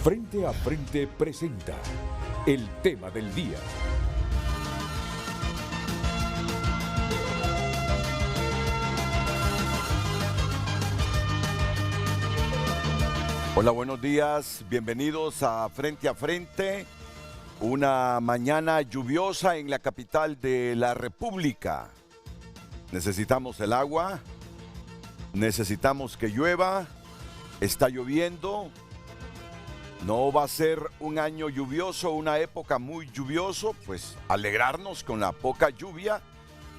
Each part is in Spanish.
Frente a Frente presenta el tema del día. Hola, buenos días, bienvenidos a Frente, una mañana lluviosa en la capital de la República. Necesitamos el agua, necesitamos que llueva, está lloviendo, no va a ser un año lluvioso, una época muy lluvioso, pues alegrarnos con la poca lluvia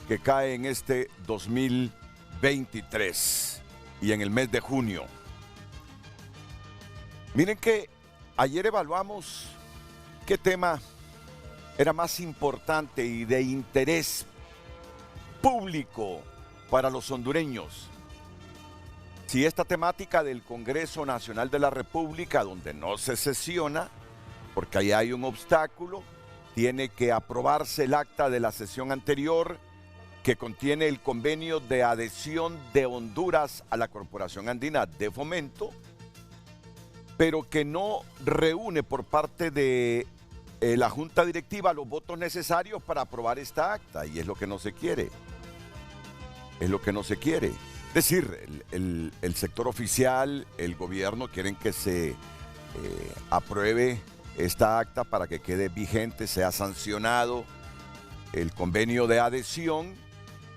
que cae en este 2023 y en el mes de junio. Miren que ayer evaluamos qué tema era más importante y de interés público para los hondureños. Si esta temática del Congreso Nacional de la República, donde no se sesiona, porque ahí hay un obstáculo, tiene que aprobarse el acta de la sesión anterior que contiene el convenio de adhesión de Honduras a la Corporación Andina de Fomento, pero que no reúne por parte de la Junta Directiva los votos necesarios para aprobar esta acta, y es lo que no se quiere. Es lo que no se quiere. Es decir, el sector oficial, el gobierno quieren que se apruebe esta acta para que quede vigente, sea sancionado el convenio de adhesión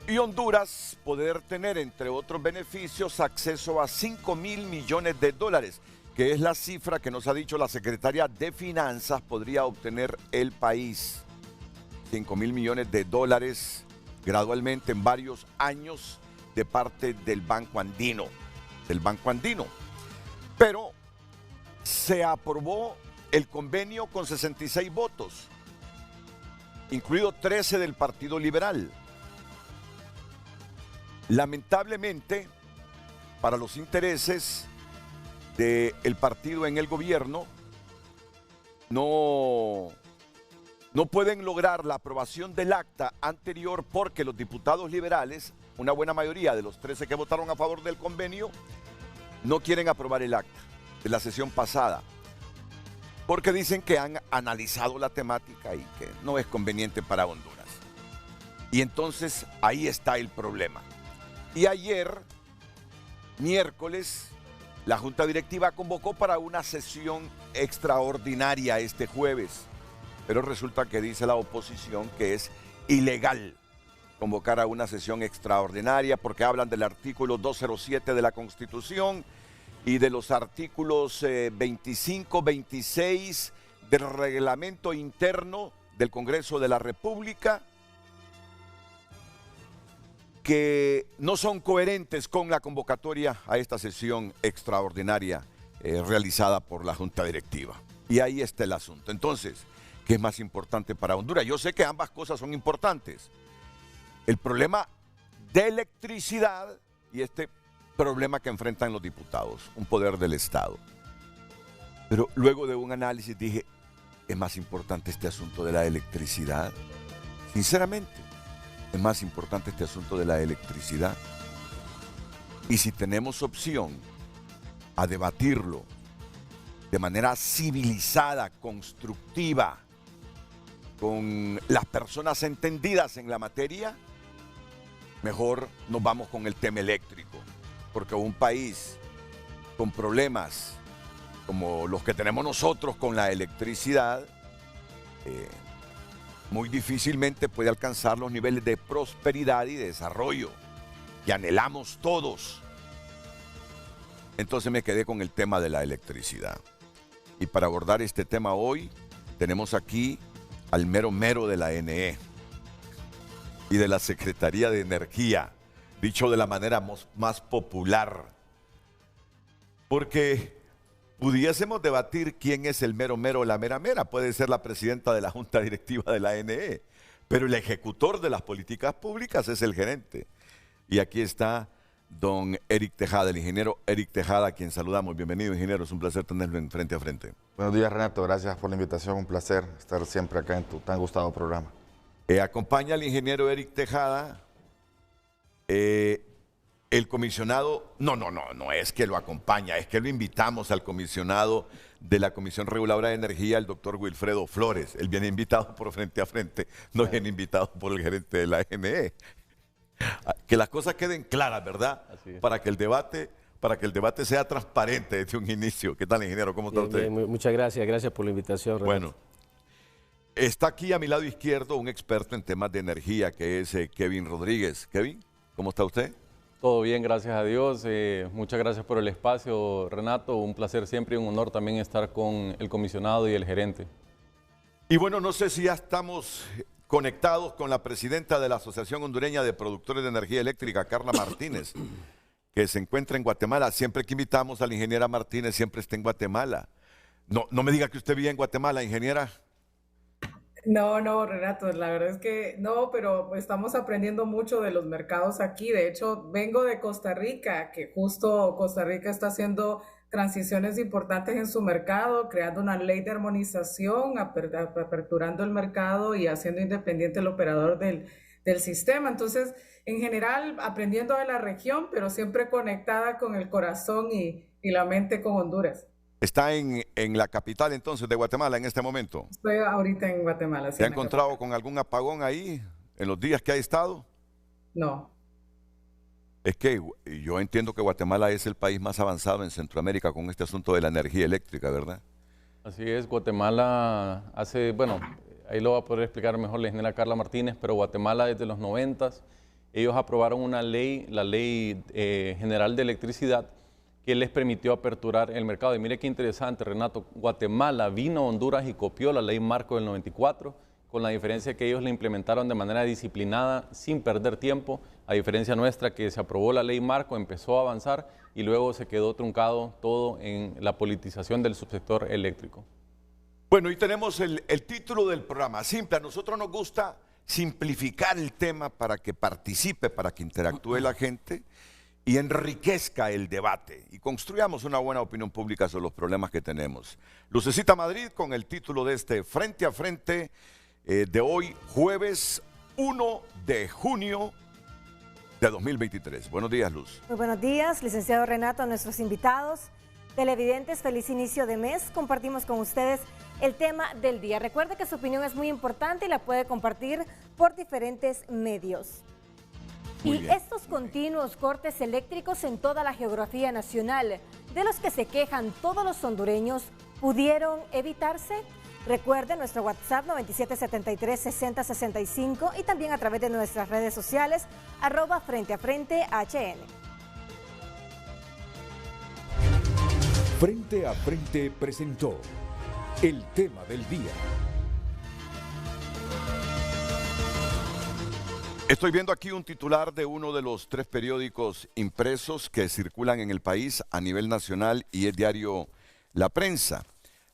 y Honduras poder tener, entre otros beneficios, acceso a $5 mil millones, que es la cifra que nos ha dicho la secretaria de Finanzas podría obtener el país. $5 mil millones gradualmente en varios años de parte del Banco Andino. Pero se aprobó el convenio con 66 votos, incluido 13 del Partido Liberal. Lamentablemente, para los intereses del partido en el gobierno, no pueden lograr la aprobación del acta anterior porque los diputados liberales, una buena mayoría de los 13 que votaron a favor del convenio, no quieren aprobar el acta de la sesión pasada, porque dicen que han analizado la temática y que no es conveniente para Honduras. Y entonces ahí está el problema. Y ayer, miércoles, la Junta Directiva convocó para una sesión extraordinaria este jueves, pero resulta que dice la oposición que es ilegal convocar a una sesión extraordinaria porque hablan del artículo 207 de la Constitución y de los artículos 25, 26 del reglamento interno del Congreso de la República, que no son coherentes con la convocatoria a esta sesión extraordinaria realizada por la Junta Directiva. Y ahí está el asunto. Entonces, ¿qué es más importante para Honduras? Yo sé que ambas cosas son importantes. El problema de electricidad y este problema que enfrentan los diputados, un poder del Estado. Pero luego de un análisis dije, ¿es más importante este asunto de la electricidad? Sinceramente, es más importante este asunto de la electricidad. Y si tenemos opción a debatirlo de manera civilizada, constructiva, con las personas entendidas en la materia, mejor nos vamos con el tema eléctrico, porque un país con problemas como los que tenemos nosotros con la electricidad, muy difícilmente puede alcanzar los niveles de prosperidad y de desarrollo que anhelamos todos. Entonces me quedé con el tema de la electricidad. Y para abordar este tema hoy, tenemos aquí al mero mero de la NE y de la Secretaría de Energía, dicho de la manera más popular. Porque pudiésemos debatir quién es el mero mero o la mera mera. Puede ser la presidenta de la Junta Directiva de la NE, pero el ejecutor de las políticas públicas es el gerente. Y aquí está don Eric Tejada, el ingeniero Eric Tejada, a quien saludamos. Bienvenido, ingeniero, es un placer tenerlo en Frente a Frente. Buenos días, Renato, gracias por la invitación, un placer estar siempre acá en tu tan gustado programa. Acompaña al ingeniero Eric Tejada el comisionado, no es que lo acompaña, es que lo invitamos al comisionado de la Comisión Reguladora de Energía, el doctor Wilfredo Flores. Él viene invitado por Frente a Frente, no viene invitado por el gerente de la ANE. Que las cosas queden claras, ¿verdad? Para que el debate sea transparente desde un inicio. ¿Qué tal, ingeniero? ¿Cómo está usted? Bien, muchas gracias por la invitación, Renato. Bueno, está aquí a mi lado izquierdo un experto en temas de energía, que es Kevin Rodríguez. Kevin, ¿cómo está usted? Todo bien, gracias a Dios. Muchas gracias por el espacio, Renato. Un placer siempre y un honor también estar con el comisionado y el gerente. Y bueno, no sé si ya estamos conectados con la presidenta de la Asociación Hondureña de Productores de Energía Eléctrica, Carla Martínez, que se encuentra en Guatemala. Siempre que invitamos a la ingeniera Martínez, siempre está en Guatemala. No me diga que usted vive en Guatemala, ingeniera. No, Renato, la verdad es que no, pero estamos aprendiendo mucho de los mercados aquí. De hecho, vengo de Costa Rica, que justo Costa Rica está haciendo transiciones importantes en su mercado, creando una ley de armonización, aperturando el mercado y haciendo independiente el operador del sistema. Entonces, en general, aprendiendo de la región, pero siempre conectada con el corazón y la mente con Honduras. Está en la capital entonces de Guatemala en este momento. Estoy ahorita en Guatemala. ¿Se ha encontrado con algún apagón ahí en los días que ha estado? No. Es que yo entiendo que Guatemala es el país más avanzado en Centroamérica con este asunto de la energía eléctrica, ¿verdad? Así es, Guatemala ahí lo va a poder explicar mejor la ingeniera Carla Martínez, pero Guatemala desde los 90s, ellos aprobaron una ley, la Ley General de Electricidad, que les permitió aperturar el mercado. Y mire qué interesante, Renato, Guatemala vino a Honduras y copió la ley marco del 94, con la diferencia que ellos la implementaron de manera disciplinada, sin perder tiempo, a diferencia nuestra que se aprobó la ley marco, empezó a avanzar y luego se quedó truncado todo en la politización del subsector eléctrico. Bueno, y tenemos el título del programa, simple. A nosotros nos gusta simplificar el tema para que participe, para que interactúe la gente y enriquezca el debate y construyamos una buena opinión pública sobre los problemas que tenemos. Lucecita Madrid con el título de este Frente a Frente de hoy, jueves 1 de junio de 2023. Buenos días, Luz. Muy buenos días, licenciado Renato, a nuestros invitados, televidentes, feliz inicio de mes. Compartimos con ustedes el tema del día. Recuerde que su opinión es muy importante y la puede compartir por diferentes medios. Estos continuos cortes eléctricos en toda la geografía nacional, de los que se quejan todos los hondureños, ¿pudieron evitarse? Recuerde nuestro WhatsApp 9773-6065 y también a través de nuestras redes sociales, @FrenteAFrenteHN. Frente a Frente presentó el tema del día. Estoy viendo aquí un titular de uno de los 3 periódicos impresos que circulan en el país a nivel nacional y es diario La Prensa.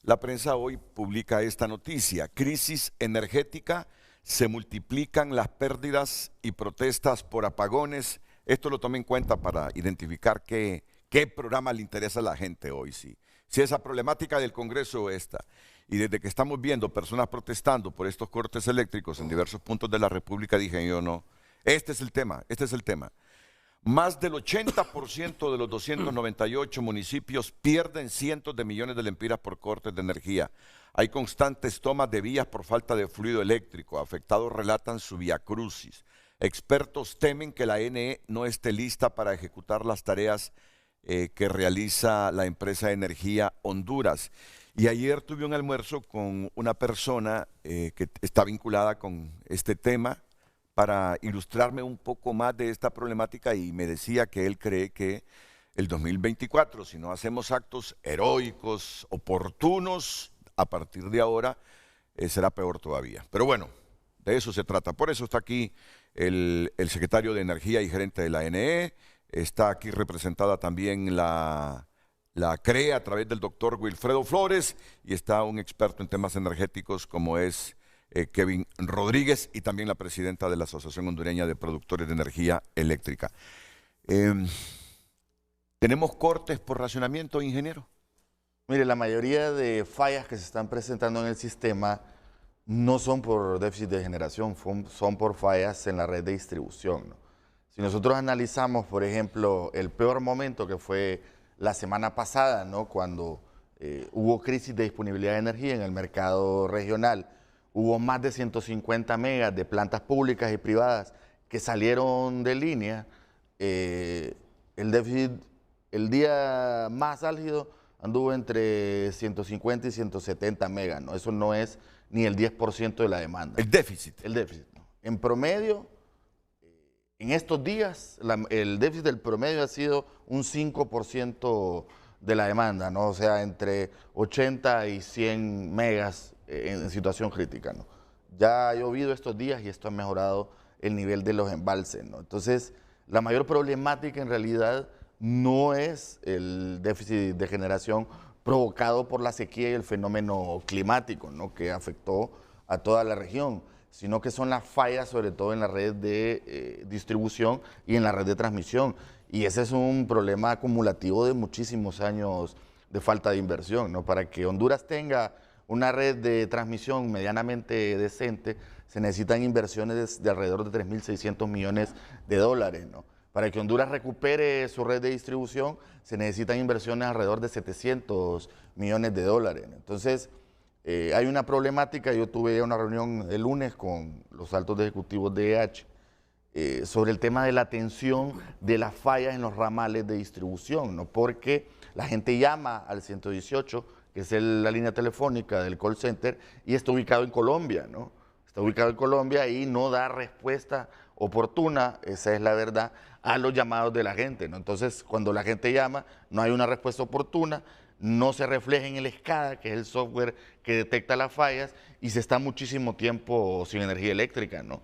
La Prensa hoy publica esta noticia: crisis energética, se multiplican las pérdidas y protestas por apagones. Esto lo tomé en cuenta para identificar qué programa le interesa a la gente hoy, sí. Si esa problemática del Congreso esta. Y desde que estamos viendo personas protestando por estos cortes eléctricos en diversos puntos de la República, dije yo no, este es el tema. Más del 80% de los 298 municipios pierden cientos de millones de lempiras por cortes de energía. Hay constantes tomas de vías por falta de fluido eléctrico. Afectados relatan su viacrucis. Expertos temen que la ANE no esté lista para ejecutar las tareas que realiza la empresa de energía Honduras. Y ayer tuve un almuerzo con una persona que está vinculada con este tema para ilustrarme un poco más de esta problemática y me decía que él cree que el 2024, si no hacemos actos heroicos, oportunos, a partir de ahora será peor todavía. Pero bueno, de eso se trata. Por eso está aquí el secretario de Energía y gerente de la ANE, está aquí representada también la CRE a través del doctor Wilfredo Flores y está un experto en temas energéticos como es Kevin Rodríguez y también la presidenta de la Asociación Hondureña de Productores de Energía Eléctrica. ¿Tenemos cortes por racionamiento, ingeniero? Mire, la mayoría de fallas que se están presentando en el sistema no son por déficit de generación, son por fallas en la red de distribución, ¿no? Si nosotros analizamos, por ejemplo, el peor momento que fue la semana pasada, ¿no? Cuando hubo crisis de disponibilidad de energía en el mercado regional, hubo más de 150 megas de plantas públicas y privadas que salieron de línea. El déficit, el día más álgido, anduvo entre 150 y 170 megas, ¿no? Eso no es ni el 10% de la demanda. El déficit. El déficit, ¿no? En promedio, en estos días, el déficit del promedio ha sido un 5% de la demanda, ¿no? O sea, entre 80 y 100 megas en situación crítica, ¿no? Ya ha llovido estos días y esto ha mejorado el nivel de los embalses, ¿no? Entonces, la mayor problemática en realidad no es el déficit de generación provocado por la sequía y el fenómeno climático, ¿no? Que afectó a toda la región, sino que son las fallas, sobre todo en la red de distribución y en la red de transmisión. Y ese es un problema acumulativo de muchísimos años de falta de inversión, ¿no? Para que Honduras tenga una red de transmisión medianamente decente, se necesitan inversiones de alrededor de 3.600 millones de dólares, ¿no? Para que Honduras recupere su red de distribución, se necesitan inversiones alrededor de 700 millones de dólares, ¿no? Entonces, hay una problemática. Yo tuve una reunión el lunes con los altos ejecutivos de EH sobre el tema de la atención de las fallas en los ramales de distribución, ¿no? Porque la gente llama al 118, que es la línea telefónica del call center, y está ubicado en Colombia, ¿no? Está ubicado en Colombia y no da respuesta oportuna, esa es la verdad, a los llamados de la gente, ¿no? Entonces, cuando la gente llama, no hay una respuesta oportuna, no se refleja en el SCADA, que es el software que detecta las fallas, y se está muchísimo tiempo sin energía eléctrica, ¿no?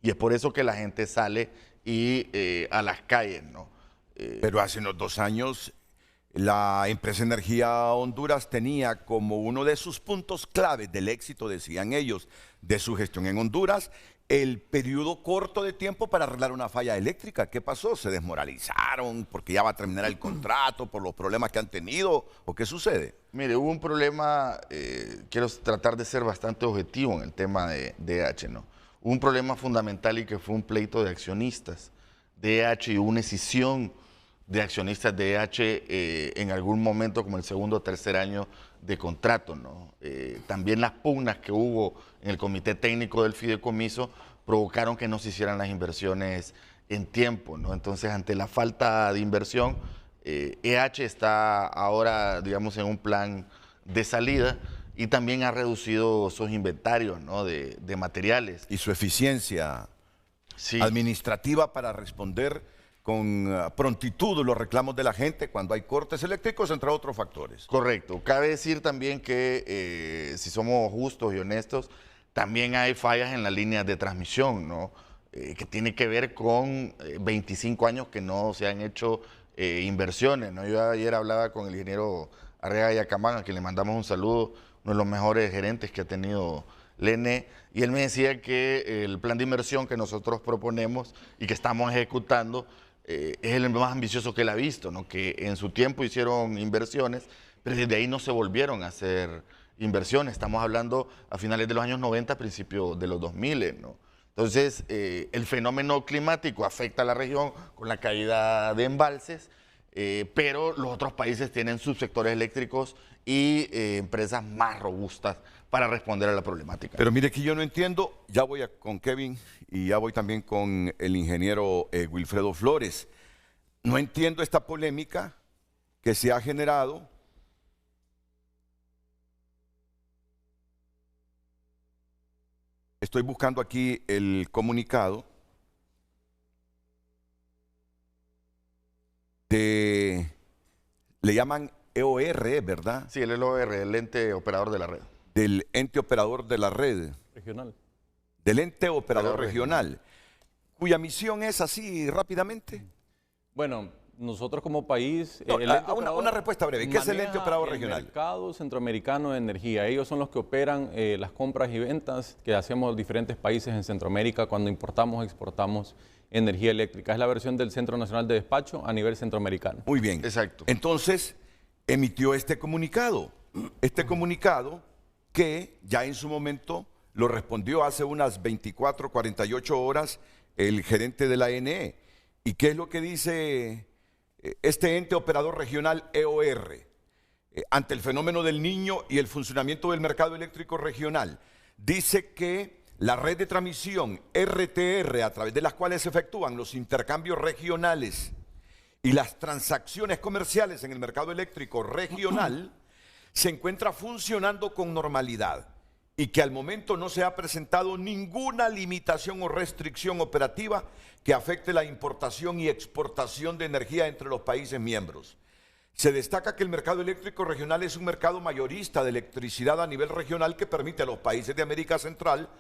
Y es por eso que la gente sale a las calles, ¿no? Pero hace unos 2 años, la empresa Energía Honduras tenía como uno de sus puntos claves del éxito, decían ellos, de su gestión en Honduras, el periodo corto de tiempo para arreglar una falla eléctrica. ¿Qué pasó? ¿Se desmoralizaron porque ya va a terminar el contrato por los problemas que han tenido? ¿O qué sucede? Mire, hubo un problema, quiero tratar de ser bastante objetivo en el tema de EH, ¿no? Hubo un problema fundamental y que fue un pleito de accionistas de EH y una escisión de accionistas de EH en algún momento, como el segundo o tercer año de contrato, ¿no? También las pugnas que hubo en el comité técnico del fideicomiso provocaron que no se hicieran las inversiones en tiempo, ¿no? Entonces, ante la falta de inversión, EH está ahora, digamos, en un plan de salida y también ha reducido sus inventarios, ¿no? de materiales. Y su eficiencia administrativa para responder con prontitud los reclamos de la gente cuando hay cortes eléctricos, entre otros factores. Correcto. Cabe decir también que, si somos justos y honestos, también hay fallas en las líneas de transmisión, ¿no? Que tiene que ver con 25 años que no se han hecho inversiones, ¿no? Yo ayer hablaba con el ingeniero Arreaga Yacamán, a quien le mandamos un saludo, uno de los mejores gerentes que ha tenido Lene, y él me decía que el plan de inversión que nosotros proponemos y que estamos ejecutando es el más ambicioso que él ha visto, ¿no? Que en su tiempo hicieron inversiones, pero desde ahí no se volvieron a hacer inversiones. Estamos hablando a finales de los años 90, principios de los 2000, ¿no? Entonces, el fenómeno climático afecta a la región con la caída de embalses, pero los otros países tienen subsectores eléctricos y empresas más robustas para responder a la problemática. Pero mire que yo no entiendo, ya voy con Kevin y ya voy también con el ingeniero Wilfredo Flores. No entiendo esta polémica que se ha generado Estoy buscando aquí el comunicado le llaman EOR, ¿verdad? Sí, el EOR, el ente operador de la red. Del ente operador de la red. Regional. Del ente operador regional, cuya misión es así rápidamente. Bueno, nosotros como país... No, una respuesta breve. ¿Qué es el ente operador regional? El mercado centroamericano de energía. Ellos son los que operan las compras y ventas que hacemos diferentes países en Centroamérica cuando importamos, exportamos energía eléctrica. Es la versión del Centro Nacional de Despacho a nivel centroamericano. Muy bien. Exacto. Entonces, emitió este comunicado. Este comunicado que ya en su momento lo respondió hace unas 24, 48 horas el gerente de la ANE. ¿Y qué es lo que dice este ente operador regional EOR ante el fenómeno del Niño y el funcionamiento del mercado eléctrico regional? Dice que la red de transmisión RTR, a través de las cuales se efectúan los intercambios regionales y las transacciones comerciales en el mercado eléctrico regional, se encuentra funcionando con normalidad y que al momento no se ha presentado ninguna limitación o restricción operativa que afecte la importación y exportación de energía entre los países miembros. Se destaca que el mercado eléctrico regional es un mercado mayorista de electricidad a nivel regional que permite a los países de América Central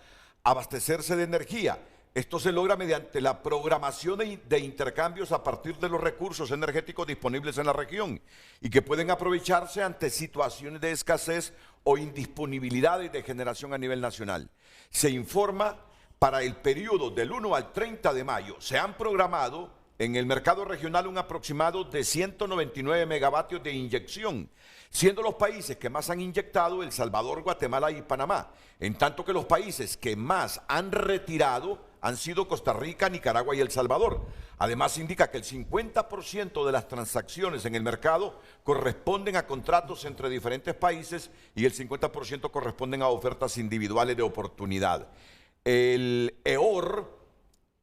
abastecerse de energía. Esto se logra mediante la programación de intercambios a partir de los recursos energéticos disponibles en la región y que pueden aprovecharse ante situaciones de escasez o indisponibilidades de generación a nivel nacional. Se informa para el periodo del 1 al 30 de mayo, se han programado en el mercado regional un aproximado de 199 megavatios de inyección, siendo los países que más han inyectado El Salvador, Guatemala y Panamá, en tanto que los países que más han retirado han sido Costa Rica, Nicaragua y El Salvador. Además indica que el 50% de las transacciones en el mercado corresponden a contratos entre diferentes países y el 50% corresponden a ofertas individuales de oportunidad. El EOR,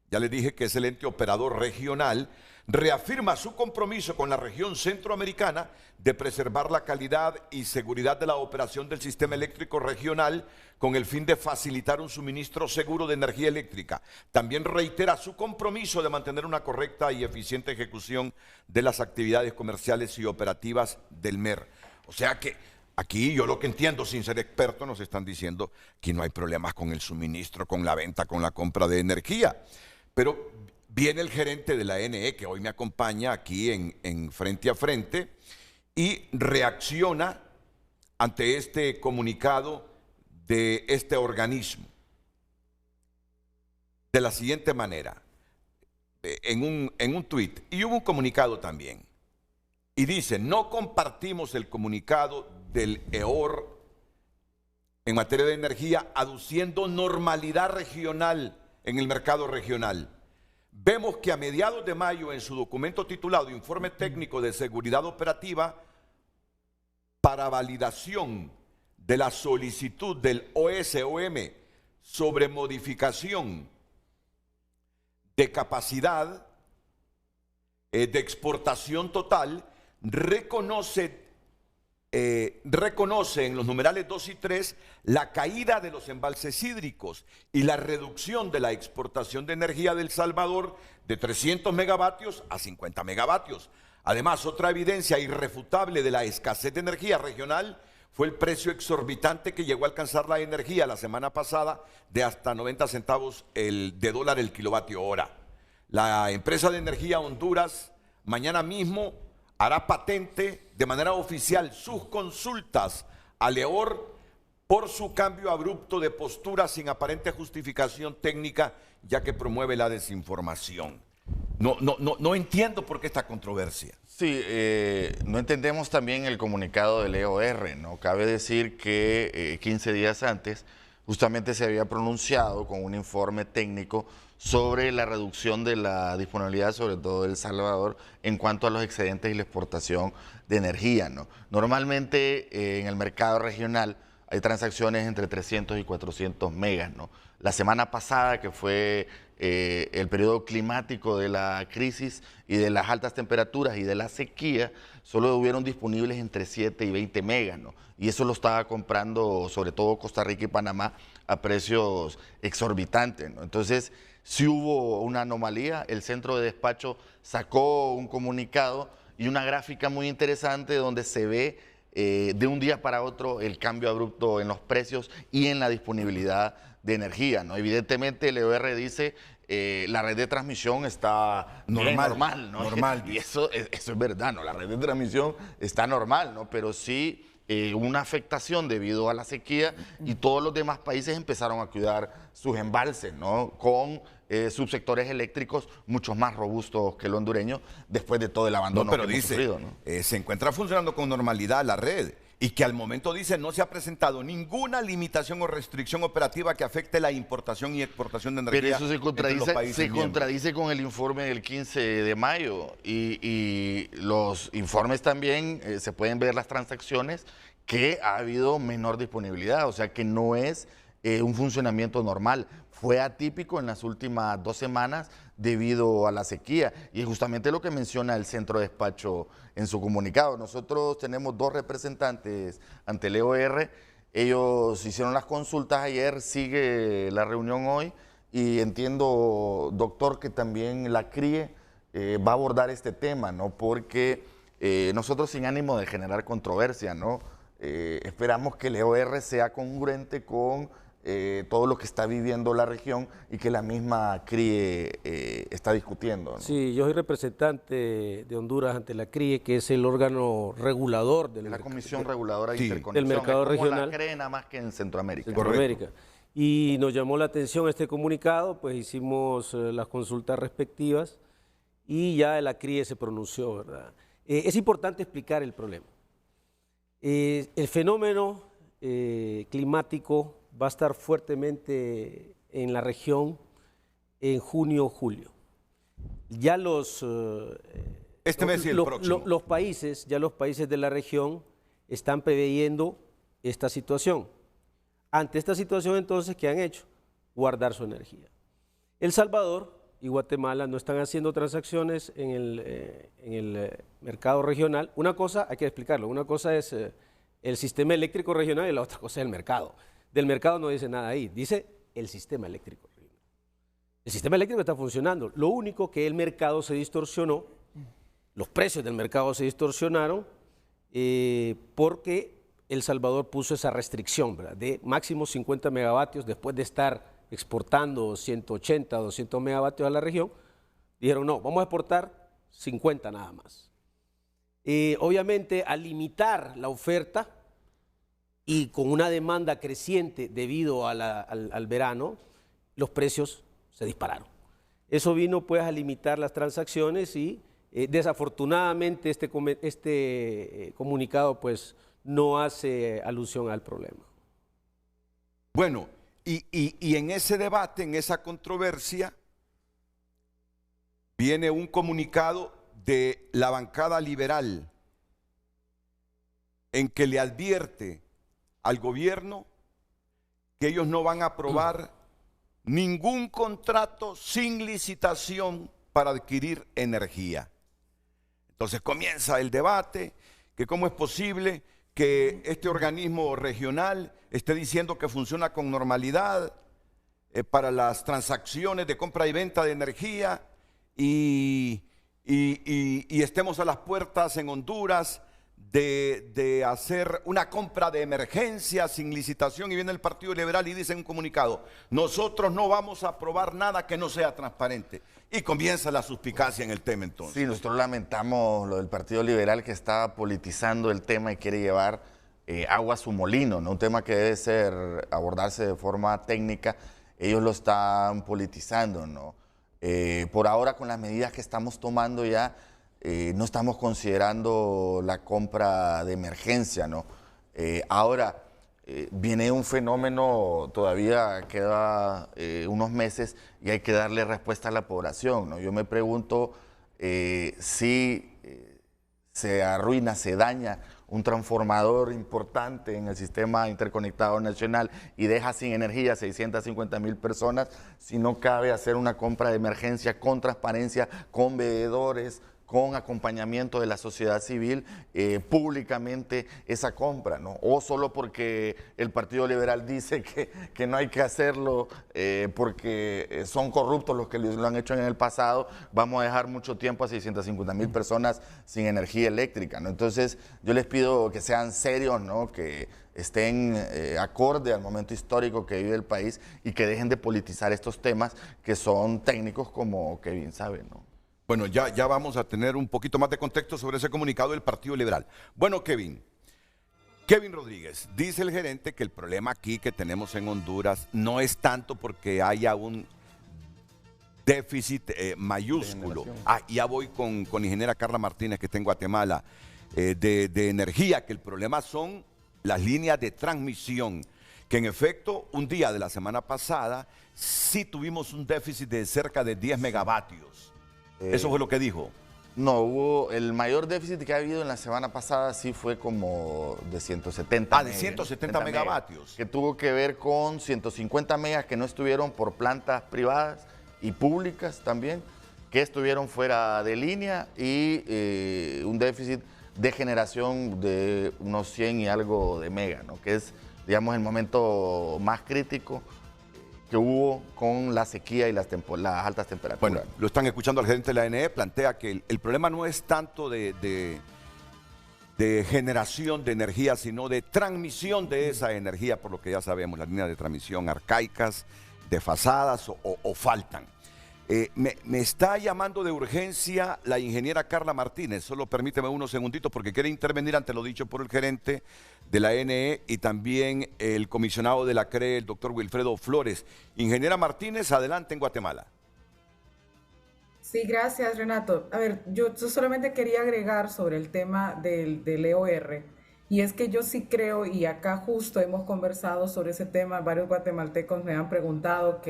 ya les dije que es el ente operador regional, reafirma su compromiso con la región centroamericana de preservar la calidad y seguridad de la operación del sistema eléctrico regional con el fin de facilitar un suministro seguro de energía eléctrica. También reitera su compromiso de mantener una correcta y eficiente ejecución de las actividades comerciales y operativas del MER. O sea que aquí yo lo que entiendo, sin ser experto, nos están diciendo que no hay problemas con el suministro, con la venta, con la compra de energía. Pero viene el gerente de la ANE, que hoy me acompaña aquí en Frente a Frente, y reacciona ante este comunicado de este organismo de la siguiente manera, en un tuit, y hubo un comunicado también, y dice: no compartimos el comunicado del EOR en materia de energía, aduciendo normalidad regional en el mercado regional. Vemos que a mediados de mayo, en su documento titulado Informe Técnico de Seguridad Operativa para validación de la solicitud del OSOM sobre modificación de capacidad de exportación total, reconoce en los numerales 2 y 3 la caída de los embalses hídricos y la reducción de la exportación de energía de El Salvador de 300 megavatios a 50 megavatios. Además, otra evidencia irrefutable de la escasez de energía regional fue el precio exorbitante que llegó a alcanzar la energía la semana pasada de hasta 90 centavos de dólar el kilovatio hora. La empresa de energía Honduras mañana mismo hará patente de manera oficial sus consultas al EOR por su cambio abrupto de postura sin aparente justificación técnica, ya que promueve la desinformación. No entiendo por qué esta controversia. Sí, no entendemos también el comunicado del EOR, ¿no? Cabe decir que 15 días antes justamente se había pronunciado con un informe técnico sobre la reducción de la disponibilidad, sobre todo de El Salvador, en cuanto a los excedentes y la exportación de energía, ¿no? Normalmente en el mercado regional hay transacciones entre 300 y 400 megas, ¿no? La semana pasada, que fue el periodo climático de la crisis y de las altas temperaturas y de la sequía, solo hubieron disponibles entre 7 y 20 megas, ¿no? Y eso lo estaba comprando sobre todo Costa Rica y Panamá a precios exorbitantes, ¿no? Entonces, sí hubo una anomalía. El centro de despacho sacó un comunicado y una gráfica muy interesante donde se ve de un día para otro el cambio abrupto en los precios y en la disponibilidad de energía, ¿no? Evidentemente el EOR dice la red de transmisión está normal, ¿no? Normal. Y eso es verdad, ¿no? La red de transmisión está normal, ¿no? Pero sí una afectación debido a la sequía y todos los demás países empezaron a cuidar sus embalses, ¿no? Con subsectores eléctricos mucho más robustos que el hondureño después de todo el abandono que hemos sufrido, ¿no? Se encuentra funcionando con normalidad la red y que al momento dice no se ha presentado ninguna limitación o restricción operativa que afecte la importación y exportación de energía. Pero eso entre los países miembros. contradice con el informe del 15 de mayo y los informes también se pueden ver las transacciones que ha habido menor disponibilidad, o sea que no es un funcionamiento normal. Fue atípico en las últimas 2 semanas debido a la sequía y es justamente lo que menciona el centro de despacho en su comunicado. Nosotros tenemos 2 representantes ante el EOR, ellos hicieron las consultas ayer, sigue la reunión hoy y entiendo, doctor, que también la CRIE va a abordar este tema, ¿no? Porque nosotros, sin ánimo de generar controversia, ¿no? Esperamos que el EOR sea congruente con todo lo que está viviendo la región y que la misma CRIE está discutiendo, ¿no? Sí, yo soy representante de Honduras ante la CRIE, que es el órgano regulador de la Comisión Reguladora de Interconexión. Del mercado es como regional. La CRE, nada más que en Centroamérica. Centroamérica. Y nos llamó la atención este comunicado, pues hicimos las consultas respectivas y ya la CRIE se pronunció, ¿verdad? Es importante explicar el problema. El fenómeno climático va a estar fuertemente en la región en junio, julio. Ya los países de la región están preveyendo esta situación. Ante esta situación, entonces, ¿qué han hecho? Guardar su energía. El Salvador y Guatemala no están haciendo transacciones en el mercado regional. Una cosa, hay que explicarlo, una cosa es el sistema eléctrico regional y la otra cosa es el mercado. Del mercado no dice nada ahí, dice el sistema eléctrico regional. El sistema eléctrico está funcionando. Lo único que el mercado se distorsionó, los precios del mercado se distorsionaron porque El Salvador puso esa restricción, ¿verdad?, de máximo 50 megavatios después de estar exportando 180, 200 megavatios a la región. Dijeron, no, vamos a exportar 50 nada más. Obviamente, al limitar la oferta y con una demanda creciente debido al verano, los precios se dispararon. Eso vino pues a limitar las transacciones y desafortunadamente este comunicado pues no hace alusión al problema. Bueno, y en ese debate, en esa controversia, viene un comunicado de la bancada liberal en que le advierte al gobierno que ellos no van a aprobar ningún contrato sin licitación para adquirir energía. Entonces comienza el debate, que cómo es posible que este organismo regional esté diciendo que funciona con normalidad para las transacciones de compra y venta de energía y estemos a las puertas en Honduras de hacer una compra de emergencia sin licitación, y viene el Partido Liberal y dice en un comunicado, nosotros no vamos a aprobar nada que no sea transparente. Y comienza la suspicacia en el tema entonces. Sí, nosotros lamentamos lo del Partido Liberal, que está politizando el tema y quiere llevar agua a su molino, ¿no? Un tema que debe abordarse de forma técnica. Ellos lo están politizando, ¿no? Por ahora, con las medidas que estamos tomando ya, no estamos considerando la compra de emergencia, ¿no? Ahora, viene un fenómeno, todavía queda unos meses y hay que darle respuesta a la población, ¿no? Yo me pregunto si se arruina, se daña un transformador importante en el sistema interconectado nacional y deja sin energía a 650,000 personas, si no cabe hacer una compra de emergencia con transparencia, con veedores, con acompañamiento de la sociedad civil, públicamente esa compra, ¿no? O solo porque el Partido Liberal dice que no hay que hacerlo porque son corruptos los que lo han hecho en el pasado, vamos a dejar mucho tiempo a 650,000 personas sin energía eléctrica, ¿no? Entonces yo les pido que sean serios, ¿no? Que estén acorde al momento histórico que vive el país y que dejen de politizar estos temas que son técnicos, como Kevin sabe, ¿no? Bueno, ya vamos a tener un poquito más de contexto sobre ese comunicado del Partido Liberal. Bueno, Kevin Rodríguez, dice el gerente que el problema aquí que tenemos en Honduras no es tanto porque haya un déficit mayúsculo. Ya voy con ingeniera Carla Martínez, que está en Guatemala. de energía, que el problema son las líneas de transmisión, que en efecto un día de la semana pasada sí tuvimos un déficit de cerca de 10 megavatios. Eso fue lo que dijo. No, hubo el mayor déficit que ha habido en la semana pasada, sí fue como de 170 de 170 megavatios. Que tuvo que ver con 150 megas que no estuvieron por plantas privadas y públicas también, que estuvieron fuera de línea, y un déficit de generación de unos 100 y algo de mega, ¿no? Que es, digamos, el momento más crítico que hubo con la sequía y las altas temperaturas. Bueno, lo están escuchando al gerente de la ANE, plantea que el problema no es tanto de generación de energía, sino de transmisión de esa energía, por lo que ya sabemos, las líneas de transmisión arcaicas, desfasadas o faltan. Me está llamando de urgencia la ingeniera Carla Martínez. Solo permíteme unos segunditos porque quiere intervenir ante lo dicho por el gerente de la ANE y también el comisionado de la CRE, el doctor Wilfredo Flores. Ingeniera Martínez, adelante en Guatemala. Sí, gracias, Renato. A ver, yo solamente quería agregar sobre el tema del EOR. Y es que yo sí creo, y acá justo hemos conversado sobre ese tema, varios guatemaltecos me han preguntado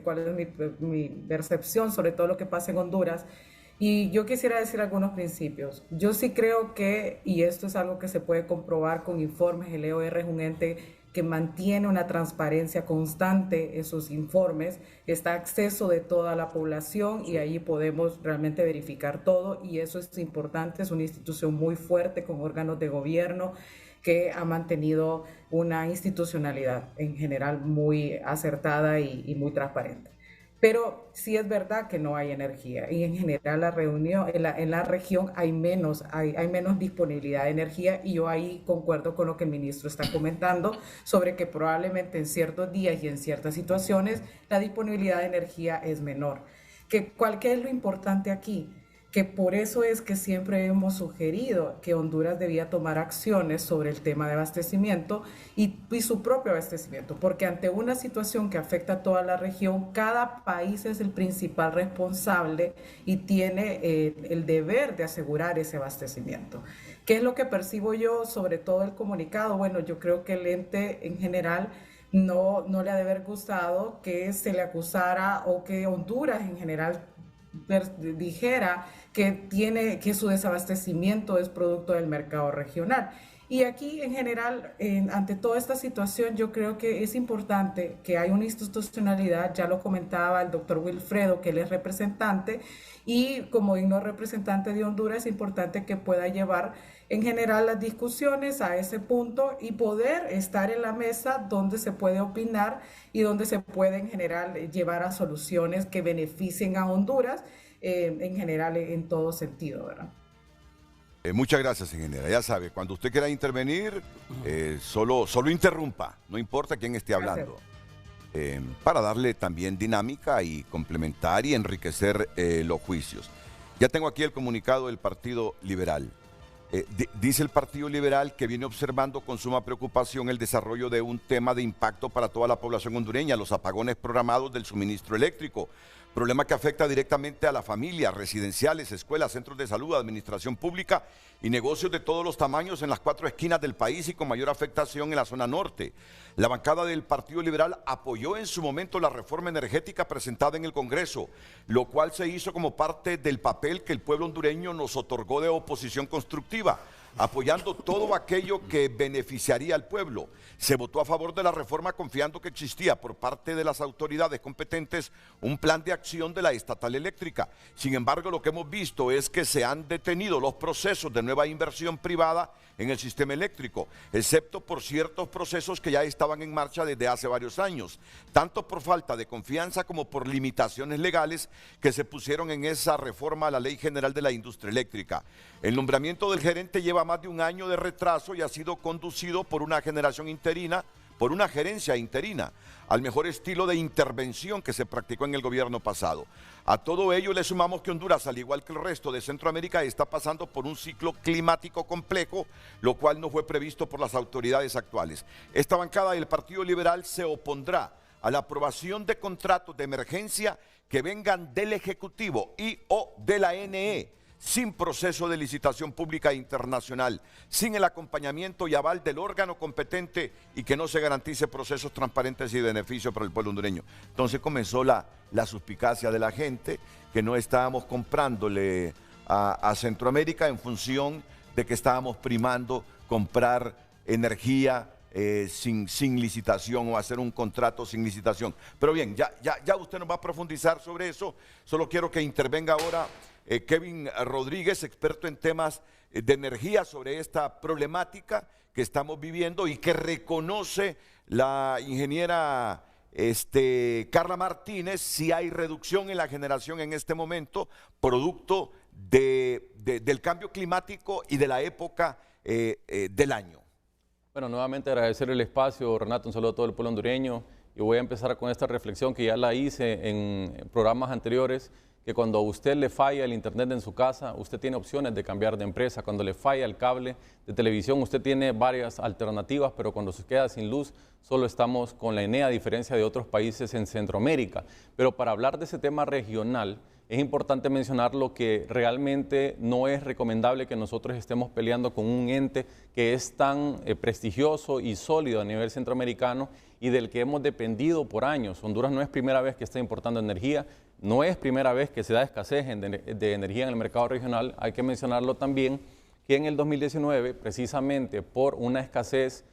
cuál es mi percepción sobre todo lo que pasa en Honduras. Y yo quisiera decir algunos principios. Yo sí creo que, y esto es algo que se puede comprobar con informes, el EOR es un ente que mantiene una transparencia constante en sus informes, está a acceso de toda la población y ahí podemos realmente verificar todo, y eso es importante. Es una institución muy fuerte con órganos de gobierno que ha mantenido una institucionalidad en general muy acertada y muy transparente. Pero sí es verdad que no hay energía y en general en la región hay menos disponibilidad de energía, y yo ahí concuerdo con lo que el ministro está comentando sobre que probablemente en ciertos días y en ciertas situaciones la disponibilidad de energía es menor. ¿Qué es lo importante aquí? Que por eso es que siempre hemos sugerido que Honduras debía tomar acciones sobre el tema de abastecimiento y su propio abastecimiento, porque ante una situación que afecta a toda la región, cada país es el principal responsable y tiene el deber de asegurar ese abastecimiento. ¿Qué es lo que percibo yo sobre todo el comunicado? Bueno, yo creo que el ente en general no le ha de haber gustado que se le acusara o que Honduras en general dijera que su desabastecimiento es producto del mercado regional. Y aquí en general, ante toda esta situación, yo creo que es importante que haya una institucionalidad. Ya lo comentaba el doctor Wilfredo, que él es representante, y como digno representante de Honduras es importante que pueda llevar en general las discusiones a ese punto y poder estar en la mesa donde se puede opinar y donde se puede en general llevar a soluciones que beneficien a Honduras en general en todo sentido, ¿verdad? Muchas gracias, ingeniera. Ya sabe, cuando usted quiera intervenir, solo interrumpa, no importa quién esté hablando, para darle también dinámica y complementar y enriquecer los juicios. Ya tengo aquí el comunicado del Partido Liberal. Dice el Partido Liberal que viene observando con suma preocupación el desarrollo de un tema de impacto para toda la población hondureña, los apagones programados del suministro eléctrico, problema que afecta directamente a las familias, residenciales, escuelas, centros de salud, administración pública y negocios de todos los tamaños en las 4 esquinas del país y con mayor afectación en la zona norte. La bancada del Partido Liberal apoyó en su momento la reforma energética presentada en el Congreso, lo cual se hizo como parte del papel que el pueblo hondureño nos otorgó de oposición constructiva, apoyando todo aquello que beneficiaría al pueblo. Se votó a favor de la reforma confiando que existía por parte de las autoridades competentes un plan de acción de la estatal eléctrica. Sin embargo, lo que hemos visto es que se han detenido los procesos de nueva inversión privada en el sistema eléctrico, excepto por ciertos procesos que ya estaban en marcha desde hace varios años, tanto por falta de confianza como por limitaciones legales que se pusieron en esa reforma a la Ley General de la Industria Eléctrica. El nombramiento del gerente lleva más de un año de retraso y ha sido conducido por una gerencia interina, al mejor estilo de intervención que se practicó en el gobierno pasado. A todo ello le sumamos que Honduras, al igual que el resto de Centroamérica, está pasando por un ciclo climático complejo, lo cual no fue previsto por las autoridades actuales. Esta bancada del Partido Liberal se opondrá a la aprobación de contratos de emergencia que vengan del Ejecutivo y o de la ANE, sin proceso de licitación pública internacional, sin el acompañamiento y aval del órgano competente y que no se garantice procesos transparentes y beneficios para el pueblo hondureño. Entonces comenzó la suspicacia de la gente, que no estábamos comprándole a Centroamérica en función de que estábamos primando comprar energía sin licitación o hacer un contrato sin licitación. Pero bien, ya usted nos va a profundizar sobre eso. Solo quiero que intervenga ahora Kevin Rodríguez, experto en temas de energía, sobre esta problemática que estamos viviendo y que reconoce la ingeniera Carla Martínez si hay reducción en la generación en este momento, producto del cambio climático y de la época del año. Bueno, nuevamente agradecer el espacio, Renato, un saludo a todo el pueblo hondureño, y voy a empezar con esta reflexión que ya la hice en programas anteriores, que cuando a usted le falla el internet en su casa, usted tiene opciones de cambiar de empresa. Cuando le falla el cable de televisión, usted tiene varias alternativas, pero cuando se queda sin luz, solo estamos con la ENE, a diferencia de otros países en Centroamérica. Pero para hablar de ese tema regional, es importante mencionar lo que realmente no es recomendable que nosotros estemos peleando con un ente que es tan prestigioso y sólido a nivel centroamericano y del que hemos dependido por años. Honduras no es primera vez que está importando energía, no es primera vez que se da escasez de energía en el mercado regional. Hay que mencionarlo también que en el 2019, precisamente por una escasez,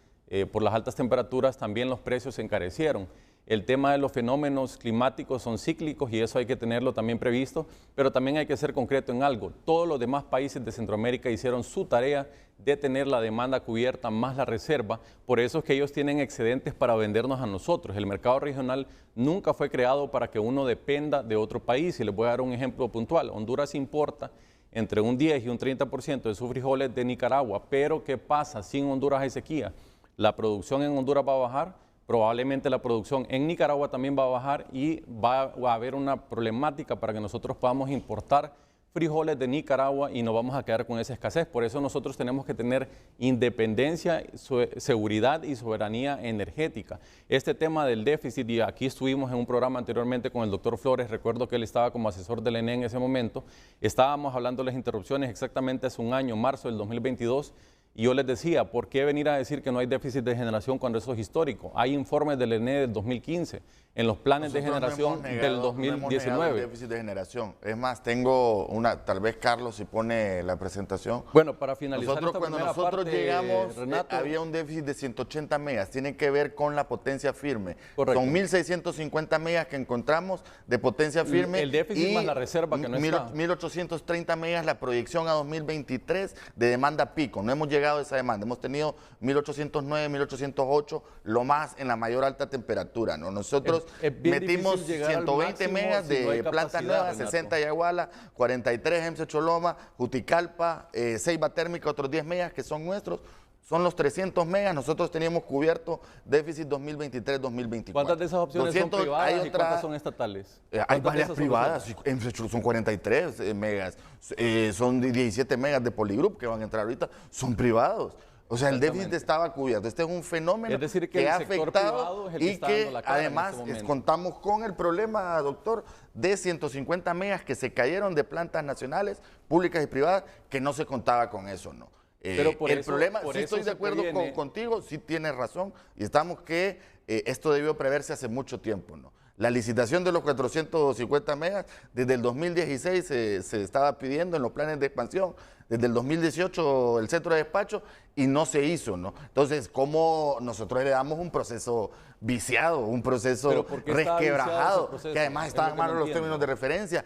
por las altas temperaturas, también los precios se encarecieron. El tema de los fenómenos climáticos son cíclicos y eso hay que tenerlo también previsto, pero también hay que ser concreto en algo. Todos los demás países de Centroamérica hicieron su tarea de tener la demanda cubierta más la reserva, por eso es que ellos tienen excedentes para vendernos a nosotros. El mercado regional nunca fue creado para que uno dependa de otro país, y les voy a dar un ejemplo puntual. Honduras importa entre un 10 y un 30% de sus frijoles de Nicaragua, pero ¿qué pasa? Sin Honduras hay sequía. La producción en Honduras va a bajar, probablemente la producción en Nicaragua también va a bajar y va a haber una problemática para que nosotros podamos importar frijoles de Nicaragua y no vamos a quedar con esa escasez. Por eso nosotros tenemos que tener independencia, seguridad y soberanía energética. Este tema del déficit, y aquí estuvimos en un programa anteriormente con el doctor Flores, recuerdo que él estaba como asesor del ENE en ese momento, estábamos hablando de las interrupciones exactamente hace un año, marzo del 2022, y yo les decía, ¿por qué venir a decir que no hay déficit de generación cuando eso es histórico? Hay informes del ENE del 2015, en los planes de generación del 2019. No hemos el déficit de generación. Es más, tengo una, tal vez Carlos si pone la presentación. Bueno, para finalizar cuando nosotros llegamos, Renato, había un déficit de 180 megas. Tiene que ver con la potencia firme. Correcto. Son 1.650 megas que encontramos de potencia firme. El déficit más la reserva que no está. 1.830 megas la proyección a 2023 de demanda pico. No hemos llegado a esa demanda. Hemos tenido 1.809, 1.808, lo más en la mayor alta temperatura, ¿no? Nosotros metimos 120 megas de plantas nuevas, 60 Yaguala, 43 EMSE Choloma, Juticalpa, Ceiba Térmica, otros 10 megas que son nuestros. Son los 300 megas, nosotros teníamos cubierto déficit 2023-2024. ¿Cuántas de esas opciones son privadas y cuántas son estatales? Hay varias privadas, son 43 megas, son 17 megas de Poligroup que van a entrar ahorita, son privados. O sea, el déficit estaba cubierto. Este es un fenómeno que ha afectado y que además contamos con el problema, doctor, de 150 megas que se cayeron de plantas nacionales, públicas y privadas, que no se contaba con eso, ¿no? Pero por el eso, problema, por sí eso estoy de acuerdo contigo, sí tienes razón, y estamos que esto debió preverse hace mucho tiempo, ¿no? La licitación de los 450 megas, desde el 2016 se estaba pidiendo en los planes de expansión, desde el 2018 el centro de despacho, y no se hizo, ¿no? Entonces, ¿cómo nosotros le damos un proceso viciado, un proceso resquebrajado, que además estaban malos los términos de referencia?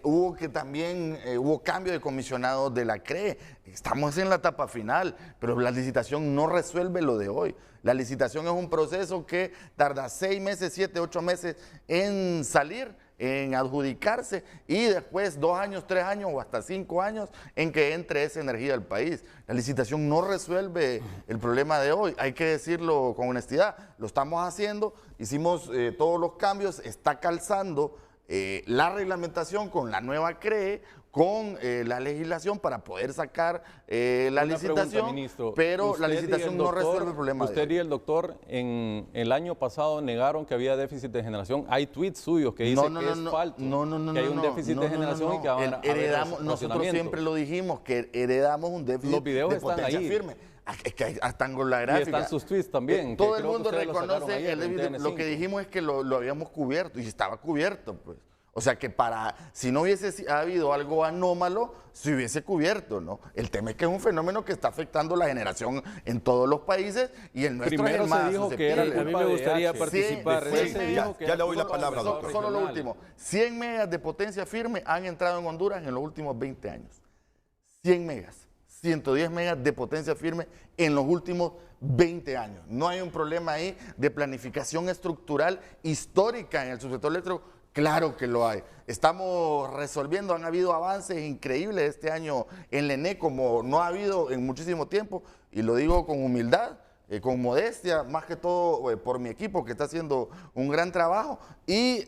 Hubo cambio de comisionados de la CRE. Estamos en la etapa final, pero la licitación no resuelve lo de hoy. La licitación es un proceso que tarda 6 meses, 7, 8 meses en salir, en adjudicarse, y después 2 años, 3 años o hasta 5 años en que entre esa energía al país. La licitación no resuelve el problema de hoy, hay que decirlo con honestidad. Lo estamos haciendo, hicimos todos los cambios, está calzando la reglamentación con la nueva CRE, con la legislación para poder sacar la licitación, pregunta, ministro. pero la Usted y licitación el no doctor, resuelve el problema. Usted y el doctor en el año pasado negaron que había déficit de generación. Hay tweets suyos que dicen que es falso, que hay un déficit de generación y que van a haber nosotros racionamiento. siempre lo dijimos, que heredamos un déficit Los videos de están potencia ahí. firme. Es que están con la Y gráfica. están sus tweets también. Todo que el creo que mundo ustedes lo sacaron reconoce ayer el en déficit. Lo que TN5. dijimos es que lo habíamos cubierto y estaba cubierto, pues. O sea que si no hubiese habido algo anómalo, se hubiese cubierto, ¿no? El tema es que es un fenómeno que está afectando la generación en todos los países y el nuestro Primero es el más se dijo que era susceptible. A mí me gustaría participar. Sí, Después sí, se dijo que ya era le doy la culpa de palabra, los doctor. Solo lo profesionales. último. 100 megas de potencia firme han entrado en Honduras en los últimos 20 años. 100 megas. 110 megas de potencia firme en los últimos 20 años. No hay un problema ahí de planificación estructural histórica en el subsector eléctrico. Claro que lo hay. Estamos resolviendo, han habido avances increíbles este año en la ENE como no ha habido en muchísimo tiempo, y lo digo con humildad, con modestia, más que todo por mi equipo que está haciendo un gran trabajo, y